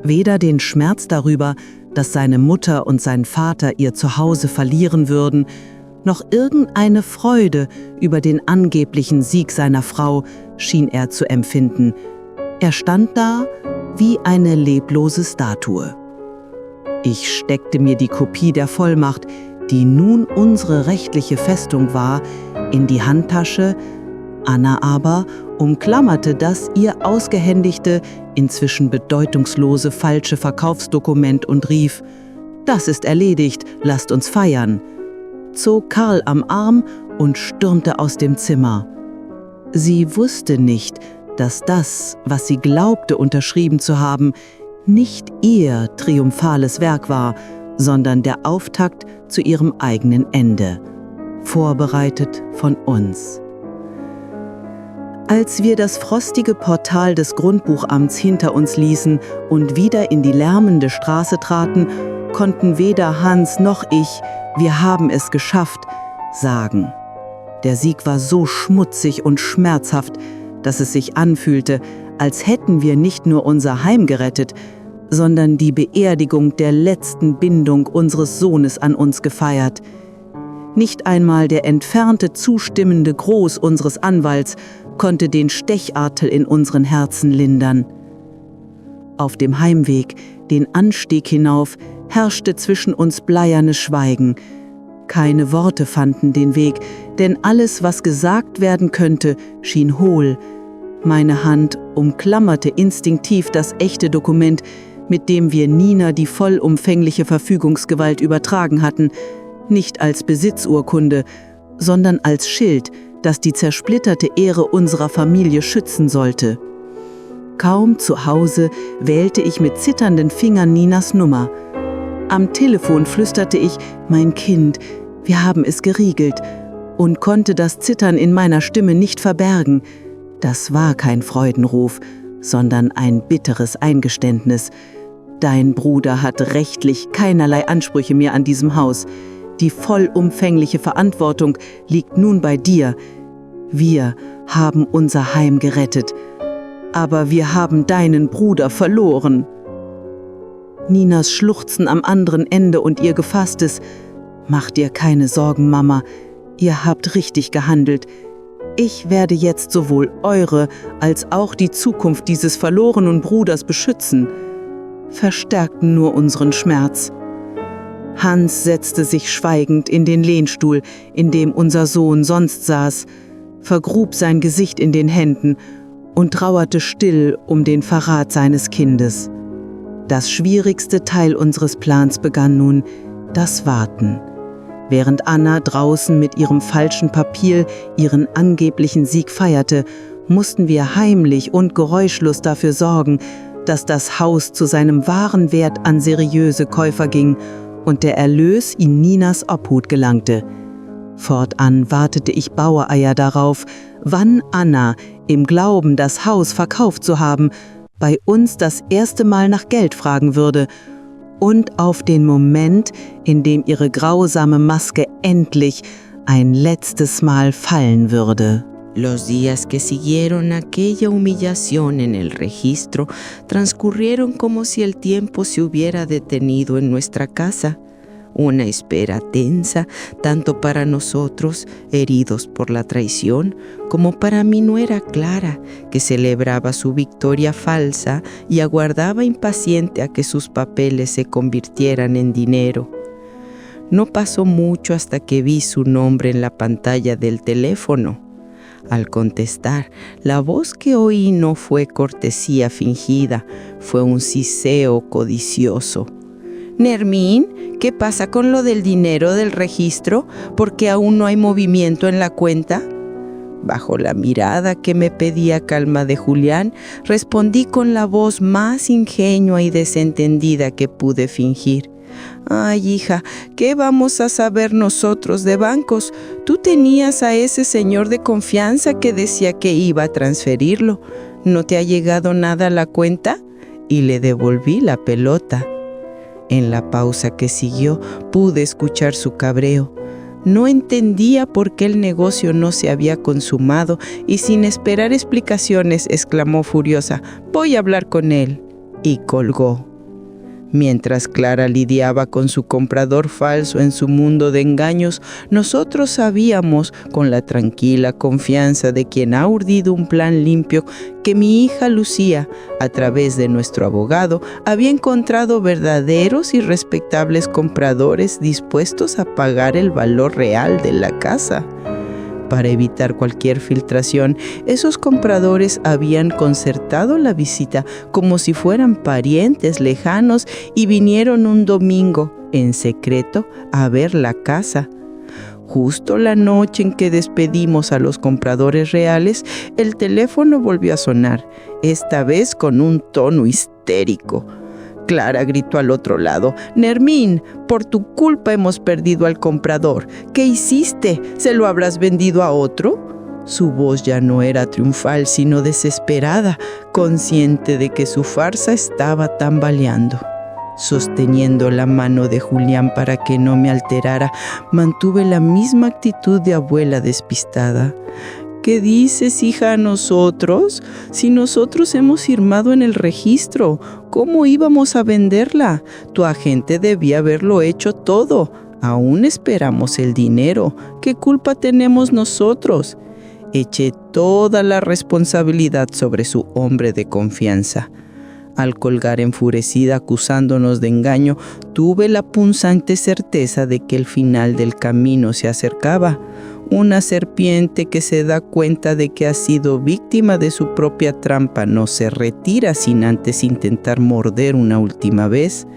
Weder den Schmerz darüber, dass seine Mutter und sein Vater ihr Zuhause verlieren würden, noch irgendeine Freude über den angeblichen Sieg seiner Frau schien er zu empfinden. Er stand da wie eine leblose Statue. Ich steckte mir die Kopie der Vollmacht, die nun unsere rechtliche Festung war, in die Handtasche. Anna aber umklammerte das ihr ausgehändigte, inzwischen bedeutungslose falsche Verkaufsdokument und rief: »Das ist erledigt, lasst uns feiern«, zog Karl am Arm und stürmte aus dem Zimmer. Sie wusste nicht, dass das, was sie glaubte unterschrieben zu haben, nicht ihr triumphales Werk war, sondern der Auftakt zu ihrem eigenen Ende, vorbereitet von uns. Als wir das frostige Portal des Grundbuchamts hinter uns ließen und wieder in die lärmende Straße traten, konnten weder Hans noch ich »Wir haben es geschafft« sagen. Der Sieg war so schmutzig und schmerzhaft, dass es sich anfühlte, als hätten wir nicht nur unser Heim gerettet, sondern die Beerdigung der letzten Bindung unseres Sohnes an uns gefeiert. Nicht einmal der entfernte zustimmende Gruß unseres Anwalts konnte den Stechartel in unseren Herzen lindern. Auf dem Heimweg, den Anstieg hinauf, herrschte zwischen uns bleiernes Schweigen. Keine Worte fanden den Weg, denn alles, was gesagt werden könnte, schien hohl. Meine Hand umklammerte instinktiv das echte Dokument, mit dem wir Nina die vollumfängliche Verfügungsgewalt übertragen hatten, nicht als Besitzurkunde, sondern als Schild, das die zersplitterte Ehre unserer Familie schützen sollte. Kaum zu Hause wählte ich mit zitternden Fingern Ninas Nummer. Am Telefon flüsterte ich: »Mein Kind, wir haben es geriegelt«, und konnte das Zittern in meiner Stimme nicht verbergen. Das war kein Freudenruf, sondern ein bitteres Eingeständnis. Dein Bruder hat rechtlich keinerlei Ansprüche mehr an diesem Haus. Die vollumfängliche Verantwortung liegt nun bei dir. Wir haben unser Heim gerettet, aber wir haben deinen Bruder verloren. Ninas Schluchzen am anderen Ende und ihr gefasstes: »Mach dir keine Sorgen, Mama, ihr habt richtig gehandelt. Ich werde jetzt sowohl eure als auch die Zukunft dieses verlorenen Bruders beschützen«, verstärkten nur unseren Schmerz. Hans setzte sich schweigend in den Lehnstuhl, in dem unser Sohn sonst saß, vergrub sein Gesicht in den Händen und trauerte still um den Verrat seines Kindes. Das schwierigste Teil unseres Plans begann nun, das Warten. Während Anna draußen mit ihrem falschen Papier ihren angeblichen Sieg feierte, mussten wir heimlich und geräuschlos dafür sorgen, dass das Haus zu seinem wahren Wert an seriöse Käufer ging und der Erlös in Ninas Obhut gelangte. Fortan wartete ich Bauereier darauf, wann Anna, im Glauben, das Haus verkauft zu haben, bei uns das erste Mal nach Geld fragen würde und auf den Moment, in dem ihre grausame Maske endlich ein letztes Mal fallen würde. Los días que siguieron aquella humillación en el registro transcurrieron como si el tiempo se hubiera detenido en nuestra casa. Una espera tensa, tanto para nosotros, heridos por la traición, como para mi nuera Clara, que celebraba su victoria falsa y aguardaba impaciente a que sus papeles se convirtieran en dinero. No pasó mucho hasta que vi su nombre en la pantalla del teléfono. Al contestar, la voz que oí no fue cortesía fingida, fue un siseo codicioso. «Nermín, ¿qué pasa con lo del dinero del registro? ¿Por qué aún no hay movimiento en la cuenta?» Bajo la mirada que me pedía calma de Julián, respondí con la voz más ingenua y desentendida que pude fingir. «Ay, hija, ¿qué vamos a saber nosotros de bancos? Tú tenías a ese señor de confianza que decía que iba a transferirlo. ¿No te ha llegado nada a la cuenta?» Y le devolví la pelota. En la pausa que siguió, pude escuchar su cabreo. No entendía por qué el negocio no se había consumado y sin esperar explicaciones exclamó furiosa: «Voy a hablar con él». Y colgó. Mientras Clara lidiaba con su comprador falso en su mundo de engaños, nosotros sabíamos, con la tranquila confianza de quien ha urdido un plan limpio, que mi hija Lucía, a través de nuestro abogado, había encontrado verdaderos y respetables compradores dispuestos a pagar el valor real de la casa. Para evitar cualquier filtración, esos compradores habían concertado la visita como si fueran parientes lejanos y vinieron un domingo, en secreto, a ver la casa. Justo la noche en que despedimos a los compradores reales, el teléfono volvió a sonar, esta vez con un tono histérico. Clara gritó al otro lado: «Nermín, por tu culpa hemos perdido al comprador. ¿Qué hiciste? ¿Se lo habrás vendido a otro?» Su voz ya no era triunfal, sino desesperada, consciente de que su farsa estaba tambaleando. Sosteniendo la mano de Julián para que no me alterara, mantuve la misma actitud de abuela despistada. «¿Qué dices, hija, a nosotros? Si nosotros hemos firmado en el registro, ¿cómo íbamos a venderla? Tu agente debía haberlo hecho todo. Aún esperamos el dinero. ¿Qué culpa tenemos nosotros?» Eché toda la responsabilidad sobre su hombre de confianza. Al colgar enfurecida acusándonos de engaño, tuve la punzante certeza de que el final del camino se acercaba. Una serpiente que se da cuenta de que ha sido víctima de su propia trampa no se retira sin antes intentar morder una última vez.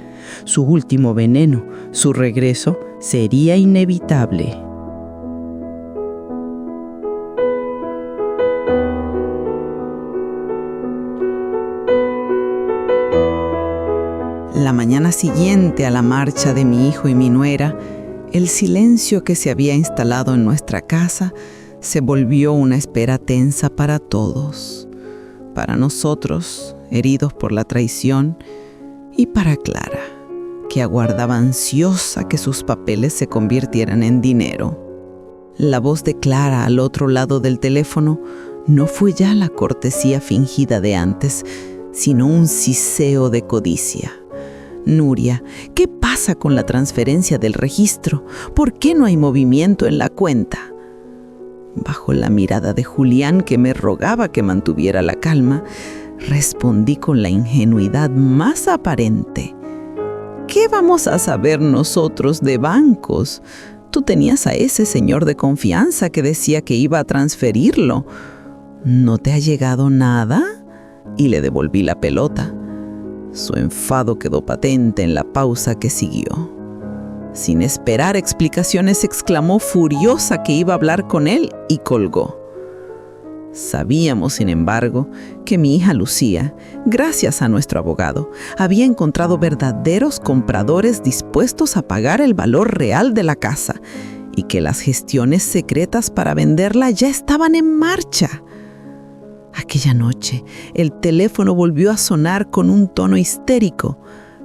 Su último veneno, su regreso, sería inevitable. La mañana siguiente a la marcha de mi hijo y mi nuera, el silencio que se había instalado en nuestra casa se volvió una espera tensa para todos. Para nosotros, heridos por la traición, y para Clara, que aguardaba ansiosa que sus papeles se convirtieran en dinero. La voz de Clara al otro lado del teléfono no fue ya la cortesía fingida de antes, sino un siseo de codicia. «Nuria, ¿qué pasa con la transferencia del registro? ¿Por qué no hay movimiento en la cuenta?» Bajo la mirada de Julián, que me rogaba que mantuviera la calma, respondí con la ingenuidad más aparente: «¿Qué vamos a saber nosotros de bancos? Tú tenías a ese señor de confianza que decía que iba a transferirlo. ¿No te ha llegado nada?» Y le devolví la pelota. Su enfado quedó patente en la pausa que siguió. Sin esperar explicaciones, exclamó furiosa que iba a hablar con él y colgó. Sabíamos, sin embargo, que mi hija Lucía, gracias a nuestro abogado, había encontrado verdaderos compradores dispuestos a pagar el valor real de la casa y que las gestiones secretas para venderla ya estaban en marcha. Aquella noche, el teléfono volvió a sonar con un tono histérico.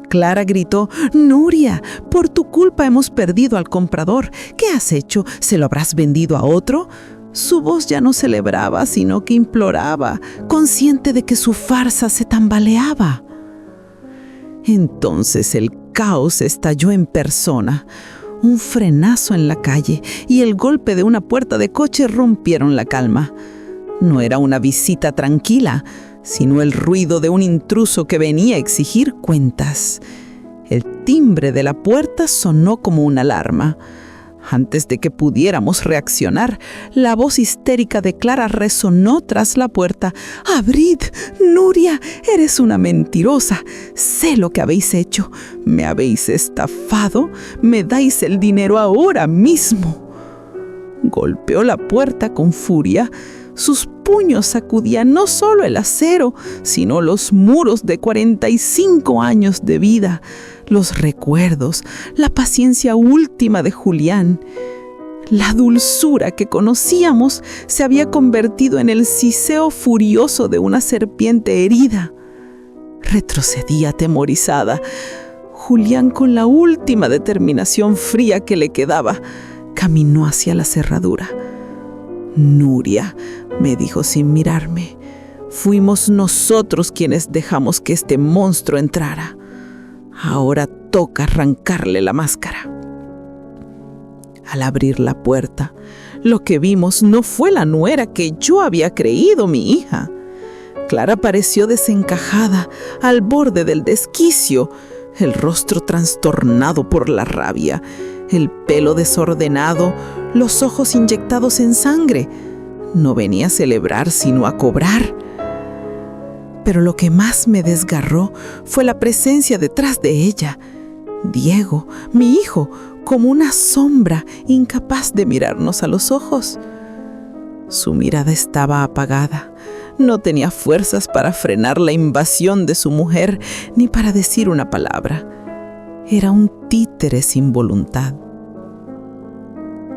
Clara gritó: «Nuria, por tu culpa hemos perdido al comprador. ¿Qué has hecho? ¿Se lo habrás vendido a otro?». Su voz ya no celebraba, sino que imploraba, consciente de que su farsa se tambaleaba. Entonces el caos estalló en persona. Un frenazo en la calle y el golpe de una puerta de coche rompieron la calma. No era una visita tranquila, sino el ruido de un intruso que venía a exigir cuentas. El timbre de la puerta sonó como una alarma. Antes de que pudiéramos reaccionar, la voz histérica de Clara resonó tras la puerta. «¡Abrid! Nuria, eres una mentirosa. Sé lo que habéis hecho. Me habéis estafado. Me dais el dinero ahora mismo». Golpeó la puerta con furia. Sus puños sacudían no solo el acero, sino los muros de 45 años de vida, los recuerdos, la paciencia última de Julián. La dulzura que conocíamos se había convertido en el siseo furioso de una serpiente herida. Retrocedí atemorizada. Julián, con la última determinación fría que le quedaba, caminó hacia la cerradura. «Nuria», me dijo sin mirarme, «fuimos nosotros quienes dejamos que este monstruo entrara. Ahora toca arrancarle la máscara». Al abrir la puerta, lo que vimos no fue la nuera que yo había creído mi hija. Clara pareció desencajada, al borde del desquicio, el rostro trastornado por la rabia, el pelo desordenado, los ojos inyectados en sangre. No venía a celebrar, sino a cobrar. Pero lo que más me desgarró fue la presencia detrás de ella. Diego, mi hijo, como una sombra, incapaz de mirarnos a los ojos. Su mirada estaba apagada. No tenía fuerzas para frenar la invasión de su mujer, ni para decir una palabra. Era un títere sin voluntad.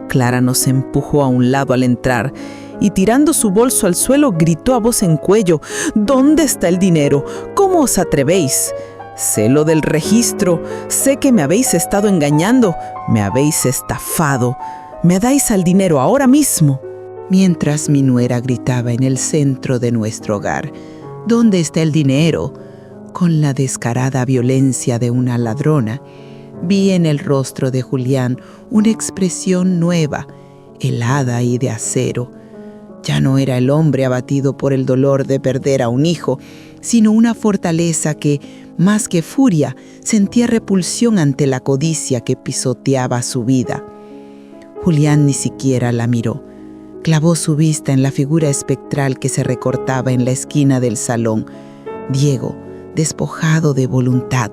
Clara nos empujó a un lado al entrar y, tirando su bolso al suelo, gritó a voz en cuello: «¿Dónde está el dinero? ¿Cómo os atrevéis? Sé lo del registro, sé que me habéis estado engañando, me habéis estafado. Me dais el dinero ahora mismo». Mientras mi nuera gritaba en el centro de nuestro hogar: «¿Dónde está el dinero?», con la descarada violencia de una ladrona, vi en el rostro de Julián una expresión nueva, helada y de acero. Ya no era el hombre abatido por el dolor de perder a un hijo, sino una fortaleza que, más que furia, sentía repulsión ante la codicia que pisoteaba su vida. Julián ni siquiera la miró. Clavó su vista en la figura espectral que se recortaba en la esquina del salón. Diego, despojado de voluntad,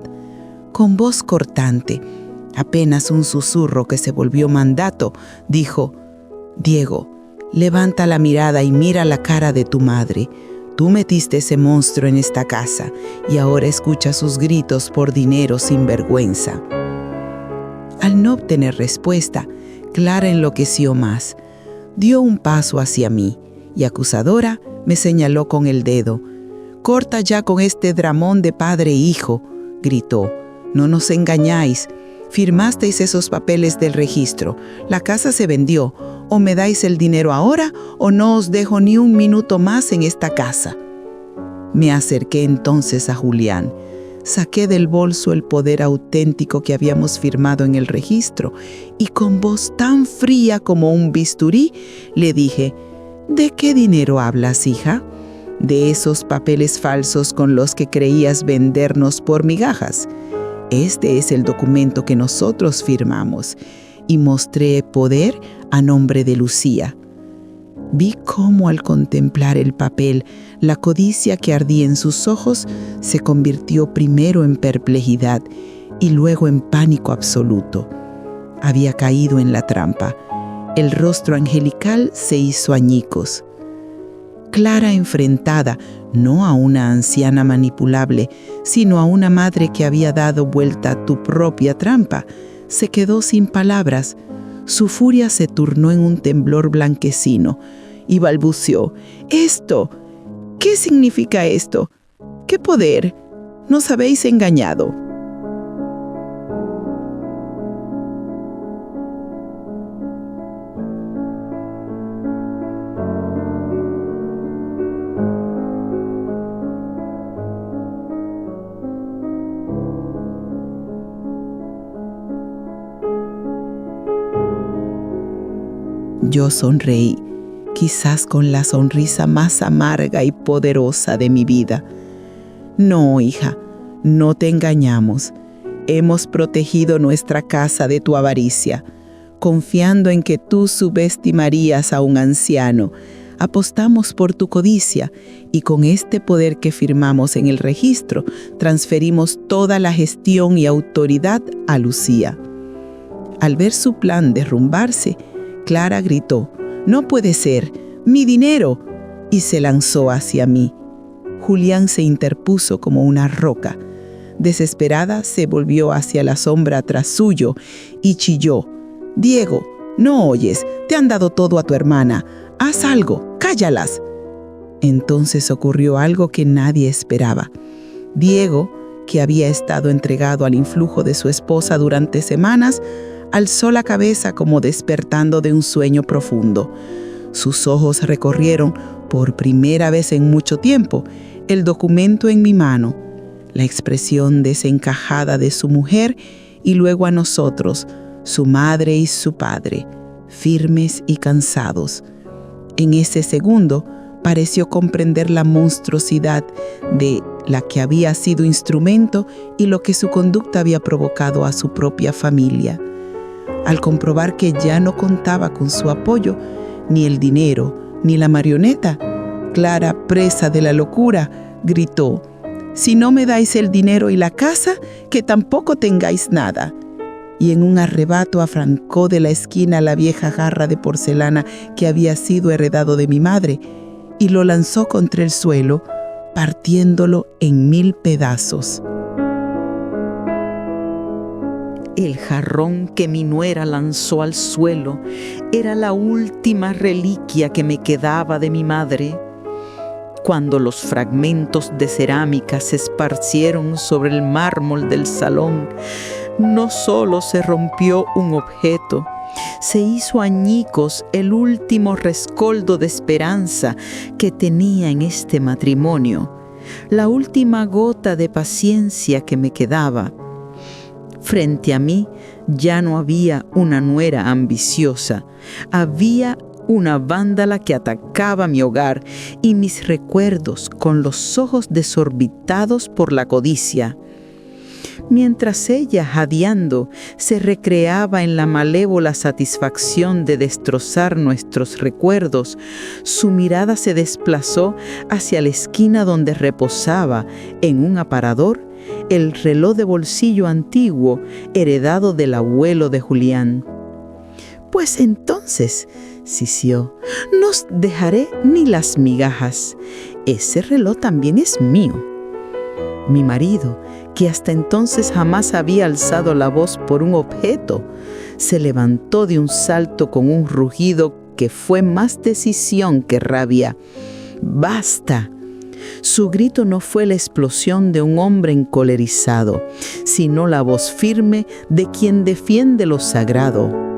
con voz cortante, apenas un susurro que se volvió mandato, dijo: «Diego, levanta la mirada y mira la cara de tu madre. Tú metiste ese monstruo en esta casa y ahora escucha sus gritos por dinero sin vergüenza». Al no obtener respuesta, Clara enloqueció más. Dio un paso hacia mí y, acusadora, me señaló con el dedo. «Corta ya con este dramón de padre e hijo», gritó. «No nos engañáis. Firmasteis esos papeles del registro. La casa se vendió. O me dais el dinero ahora o no os dejo ni un minuto más en esta casa». Me acerqué entonces a Julián. Saqué del bolso el poder auténtico que habíamos firmado en el registro y, con voz tan fría como un bisturí, le dije: «¿De qué dinero hablas, hija? ¿De esos papeles falsos con los que creías vendernos por migajas? Este es el documento que nosotros firmamos», y mostré poder a nombre de Lucía. Vi cómo, al contemplar el papel, la codicia que ardía en sus ojos se convirtió primero en perplejidad y luego en pánico absoluto. Había caído en la trampa. El rostro angelical se hizo añicos. Clara, enfrentada no a una anciana manipulable, sino a una madre que había dado vuelta a tu propia trampa, se quedó sin palabras. Su furia se turnó en un temblor blanquecino y balbuceó: «¿Esto? ¿Qué significa esto? ¿Qué poder? Nos habéis engañado». Yo sonreí, quizás con la sonrisa más amarga y poderosa de mi vida. «No, hija, no te engañamos. Hemos protegido nuestra casa de tu avaricia, confiando en que tú subestimarías a un anciano. Apostamos por tu codicia y con este poder que firmamos en el registro, transferimos toda la gestión y autoridad a Lucía». Al ver su plan derrumbarse, Clara gritó: «No puede ser, mi dinero», y se lanzó hacia mí. Julián se interpuso como una roca. Desesperada, se volvió hacia la sombra tras suyo y chilló: «Diego, ¿no oyes? Te han dado todo a tu hermana. Haz algo, cállalas». Entonces ocurrió algo que nadie esperaba. Diego, que había estado entregado al influjo de su esposa durante semanas, alzó la cabeza como despertando de un sueño profundo. Sus ojos recorrieron, por primera vez en mucho tiempo, el documento en mi mano, la expresión desencajada de su mujer y luego a nosotros, su madre y su padre, firmes y cansados. En ese segundo pareció comprender la monstruosidad de la que había sido instrumento y lo que su conducta había provocado a su propia familia. Al comprobar que ya no contaba con su apoyo, ni el dinero, ni la marioneta, Clara, presa de la locura, gritó: «Si no me dais el dinero y la casa, que tampoco tengáis nada». Y en un arrebato arrancó de la esquina la vieja jarra de porcelana que había sido heredado de mi madre y lo lanzó contra el suelo, partiéndolo en 1000 pedazos. El jarrón que mi nuera lanzó al suelo era la última reliquia que me quedaba de mi madre. Cuando los fragmentos de cerámica se esparcieron sobre el mármol del salón, no solo se rompió un objeto, se hizo añicos el último rescoldo de esperanza que tenía en este matrimonio, la última gota de paciencia que me quedaba. Frente a mí ya no había una nuera ambiciosa, había una vándala que atacaba mi hogar y mis recuerdos con los ojos desorbitados por la codicia. Mientras ella, jadeando, se recreaba en la malévola satisfacción de destrozar nuestros recuerdos, su mirada se desplazó hacia la esquina donde reposaba, en un aparador, el reloj de bolsillo antiguo heredado del abuelo de Julián. «Pues entonces», sisió, «no os dejaré ni las migajas. Ese reloj también es mío». Mi marido, que hasta entonces jamás había alzado la voz por un objeto, se levantó de un salto con un rugido que fue más decisión que rabia. «¡Basta!». Su grito no fue la explosión de un hombre encolerizado, sino la voz firme de quien defiende lo sagrado.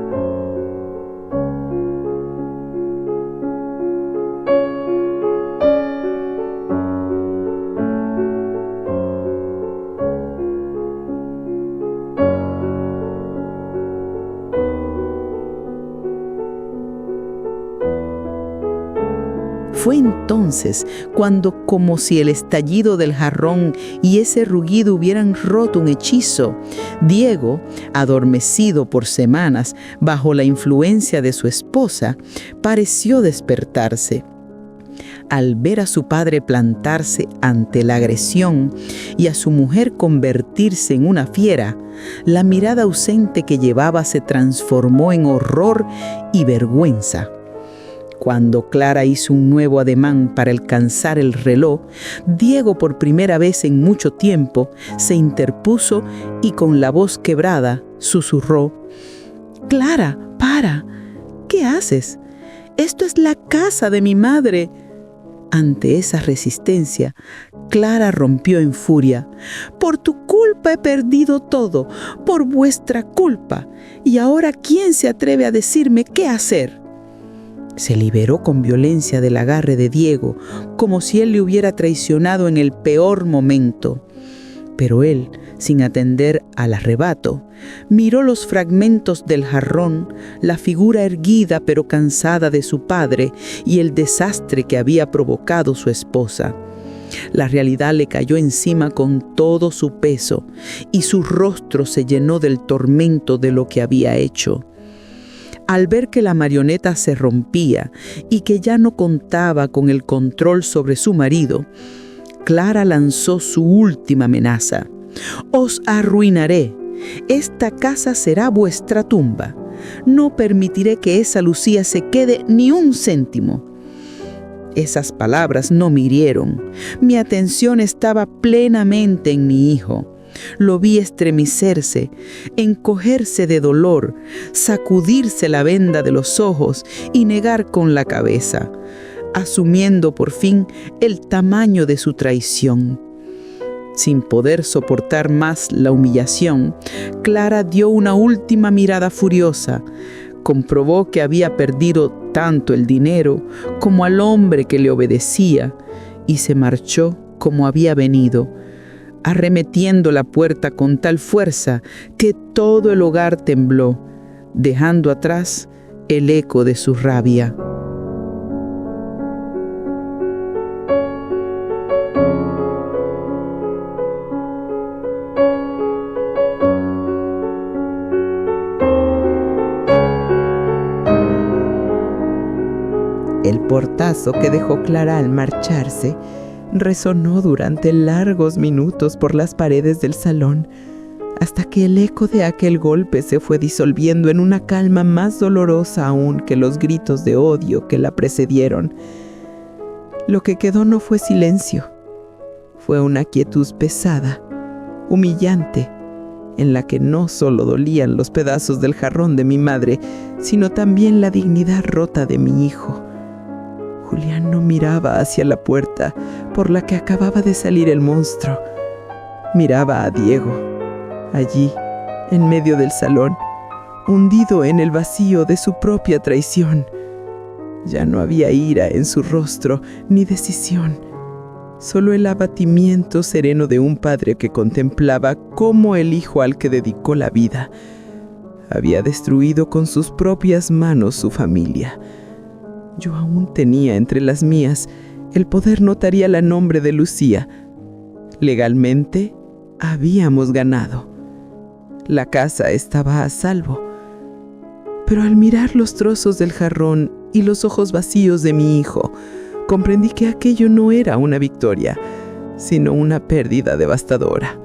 Fue entonces cuando, como si el estallido del jarrón y ese rugido hubieran roto un hechizo, Diego, adormecido por semanas bajo la influencia de su esposa, pareció despertarse. Al ver a su padre plantarse ante la agresión y a su mujer convertirse en una fiera, la mirada ausente que llevaba se transformó en horror y vergüenza. Cuando Clara hizo un nuevo ademán para alcanzar el reloj, Diego, por primera vez en mucho tiempo, se interpuso y con la voz quebrada susurró: «Clara, para. Clara, ¿qué haces? Esto es la casa de mi madre. Ante esa resistencia, Clara rompió en furia. Por tu culpa he perdido todo, por vuestra culpa. ¿Y ahora quién se atreve a decirme qué hacer? Se liberó con violencia del agarre de Diego, como si él le hubiera traicionado en el peor momento. Pero él, sin atender al arrebato, miró los fragmentos del jarrón, la figura erguida pero cansada de su padre y el desastre que había provocado su esposa. La realidad le cayó encima con todo su peso y su rostro se llenó del tormento de lo que había hecho. Al ver que la marioneta se rompía y que ya no contaba con el control sobre su marido, Clara lanzó su última amenaza. «Os arruinaré. Esta casa será vuestra tumba. No permitiré que esa Lucía se quede ni un céntimo». Esas palabras no me hirieron. Mi atención estaba plenamente en mi hijo. Lo vi estremecerse, encogerse de dolor, sacudirse la venda de los ojos y negar con la cabeza, asumiendo por fin el tamaño de su traición. Sin poder soportar más la humillación, Clara dio una última mirada furiosa. Comprobó que había perdido tanto el dinero como al hombre que le obedecía y se marchó como había venido, arremetiendo la puerta con tal fuerza que todo el hogar tembló, dejando atrás el eco de su rabia. El portazo que dejó Clara al marcharse resonó durante largos minutos por las paredes del salón, hasta que el eco de aquel golpe se fue disolviendo en una calma más dolorosa aún que los gritos de odio que la precedieron. Lo que quedó no fue silencio, fue una quietud pesada, humillante, en la que no solo dolían los pedazos del jarrón de mi madre, sino también la dignidad rota de mi hijo. Julián no miraba hacia la puerta por la que acababa de salir el monstruo. Miraba a Diego, allí, en medio del salón, hundido en el vacío de su propia traición. Ya no había ira en su rostro, ni decisión, solo el abatimiento sereno de un padre que contemplaba cómo el hijo al que dedicó la vida había destruido con sus propias manos su familia. Yo aún tenía entre las mías el poder notaría el nombre de Lucía. Legalmente, habíamos ganado. La casa estaba a salvo. Pero al mirar los trozos del jarrón y los ojos vacíos de mi hijo, comprendí que aquello no era una victoria, sino una pérdida devastadora.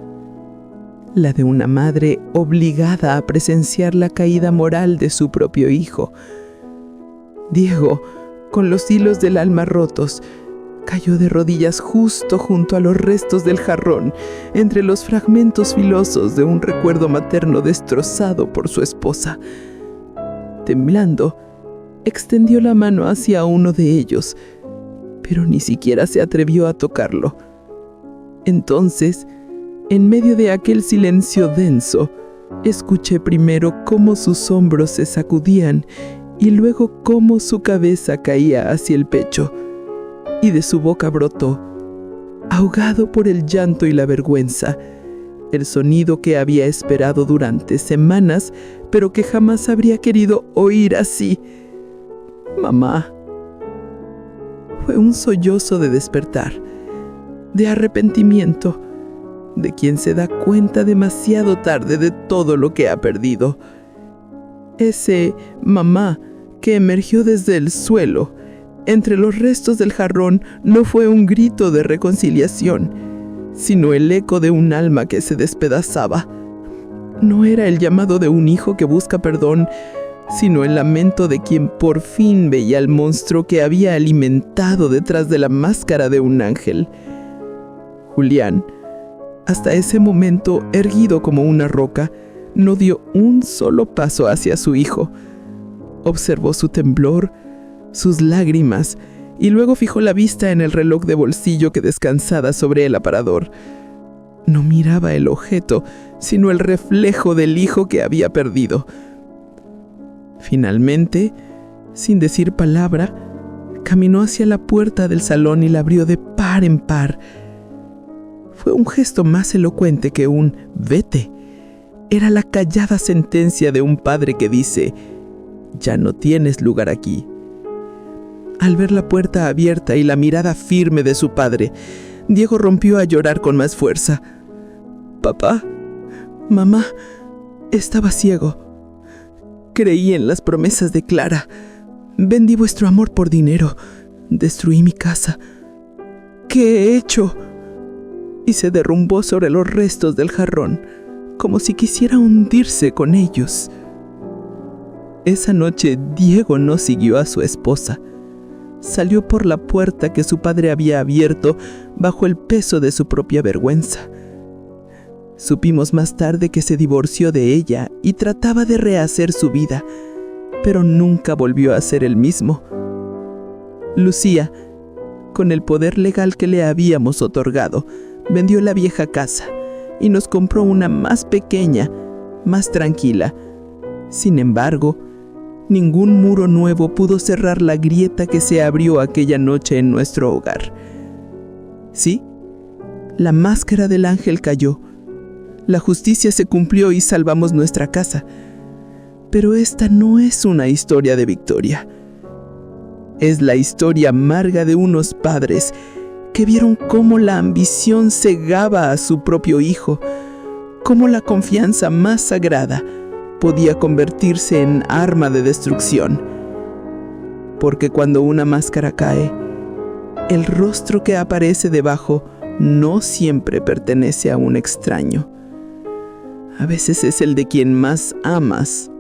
La de una madre obligada a presenciar la caída moral de su propio hijo. Diego, con los hilos del alma rotos, cayó de rodillas justo junto a los restos del jarrón, entre los fragmentos filosos de un recuerdo materno destrozado por su esposa. Temblando, extendió la mano hacia uno de ellos, pero ni siquiera se atrevió a tocarlo. Entonces, en medio de aquel silencio denso, escuché primero cómo sus hombros se sacudían y luego cómo su cabeza caía hacia el pecho, y de su boca brotó, ahogado por el llanto y la vergüenza, el sonido que había esperado durante semanas, pero que jamás habría querido oír así. «Mamá». Fue un sollozo de despertar, de arrepentimiento, de quien se da cuenta demasiado tarde de todo lo que ha perdido. Ese «mamá» que emergió desde el suelo, entre los restos del jarrón, no fue un grito de reconciliación, sino el eco de un alma que se despedazaba. No era el llamado de un hijo que busca perdón, sino el lamento de quien por fin veía al monstruo que había alimentado detrás de la máscara de un ángel. Julián, hasta ese momento erguido como una roca, no dio un solo paso hacia su hijo. Observó su temblor, sus lágrimas, y luego fijó la vista en el reloj de bolsillo que descansaba sobre el aparador. No miraba el objeto, sino el reflejo del hijo que había perdido. Finalmente, sin decir palabra, caminó hacia la puerta del salón y la abrió de par en par. Fue un gesto más elocuente que un «vete». Era la callada sentencia de un padre que dice «ya no tienes lugar aquí». Al ver la puerta abierta y la mirada firme de su padre, Diego rompió a llorar con más fuerza. «Papá, mamá, estaba ciego. Creí en las promesas de Clara. Vendí vuestro amor por dinero. Destruí mi casa. ¿Qué he hecho?». Y se derrumbó sobre los restos del jarrón, como si quisiera hundirse con ellos. Esa noche Diego no siguió a su esposa. Salió por la puerta que su padre había abierto bajo el peso de su propia vergüenza. Supimos más tarde que se divorció de ella y trataba de rehacer su vida, pero nunca volvió a ser el mismo. Lucía, con el poder legal que le habíamos otorgado, vendió la vieja casa y nos compró una más pequeña, más tranquila. Sin embargo, ningún muro nuevo pudo cerrar la grieta que se abrió aquella noche en nuestro hogar. Sí, la máscara del ángel cayó. La justicia se cumplió y salvamos nuestra casa. Pero esta no es una historia de victoria. Es la historia amarga de unos padres que vieron cómo la ambición cegaba a su propio hijo, cómo la confianza más sagrada podía convertirse en arma de destrucción. Porque cuando una máscara cae, el rostro que aparece debajo no siempre pertenece a un extraño. A veces es el de quien más amas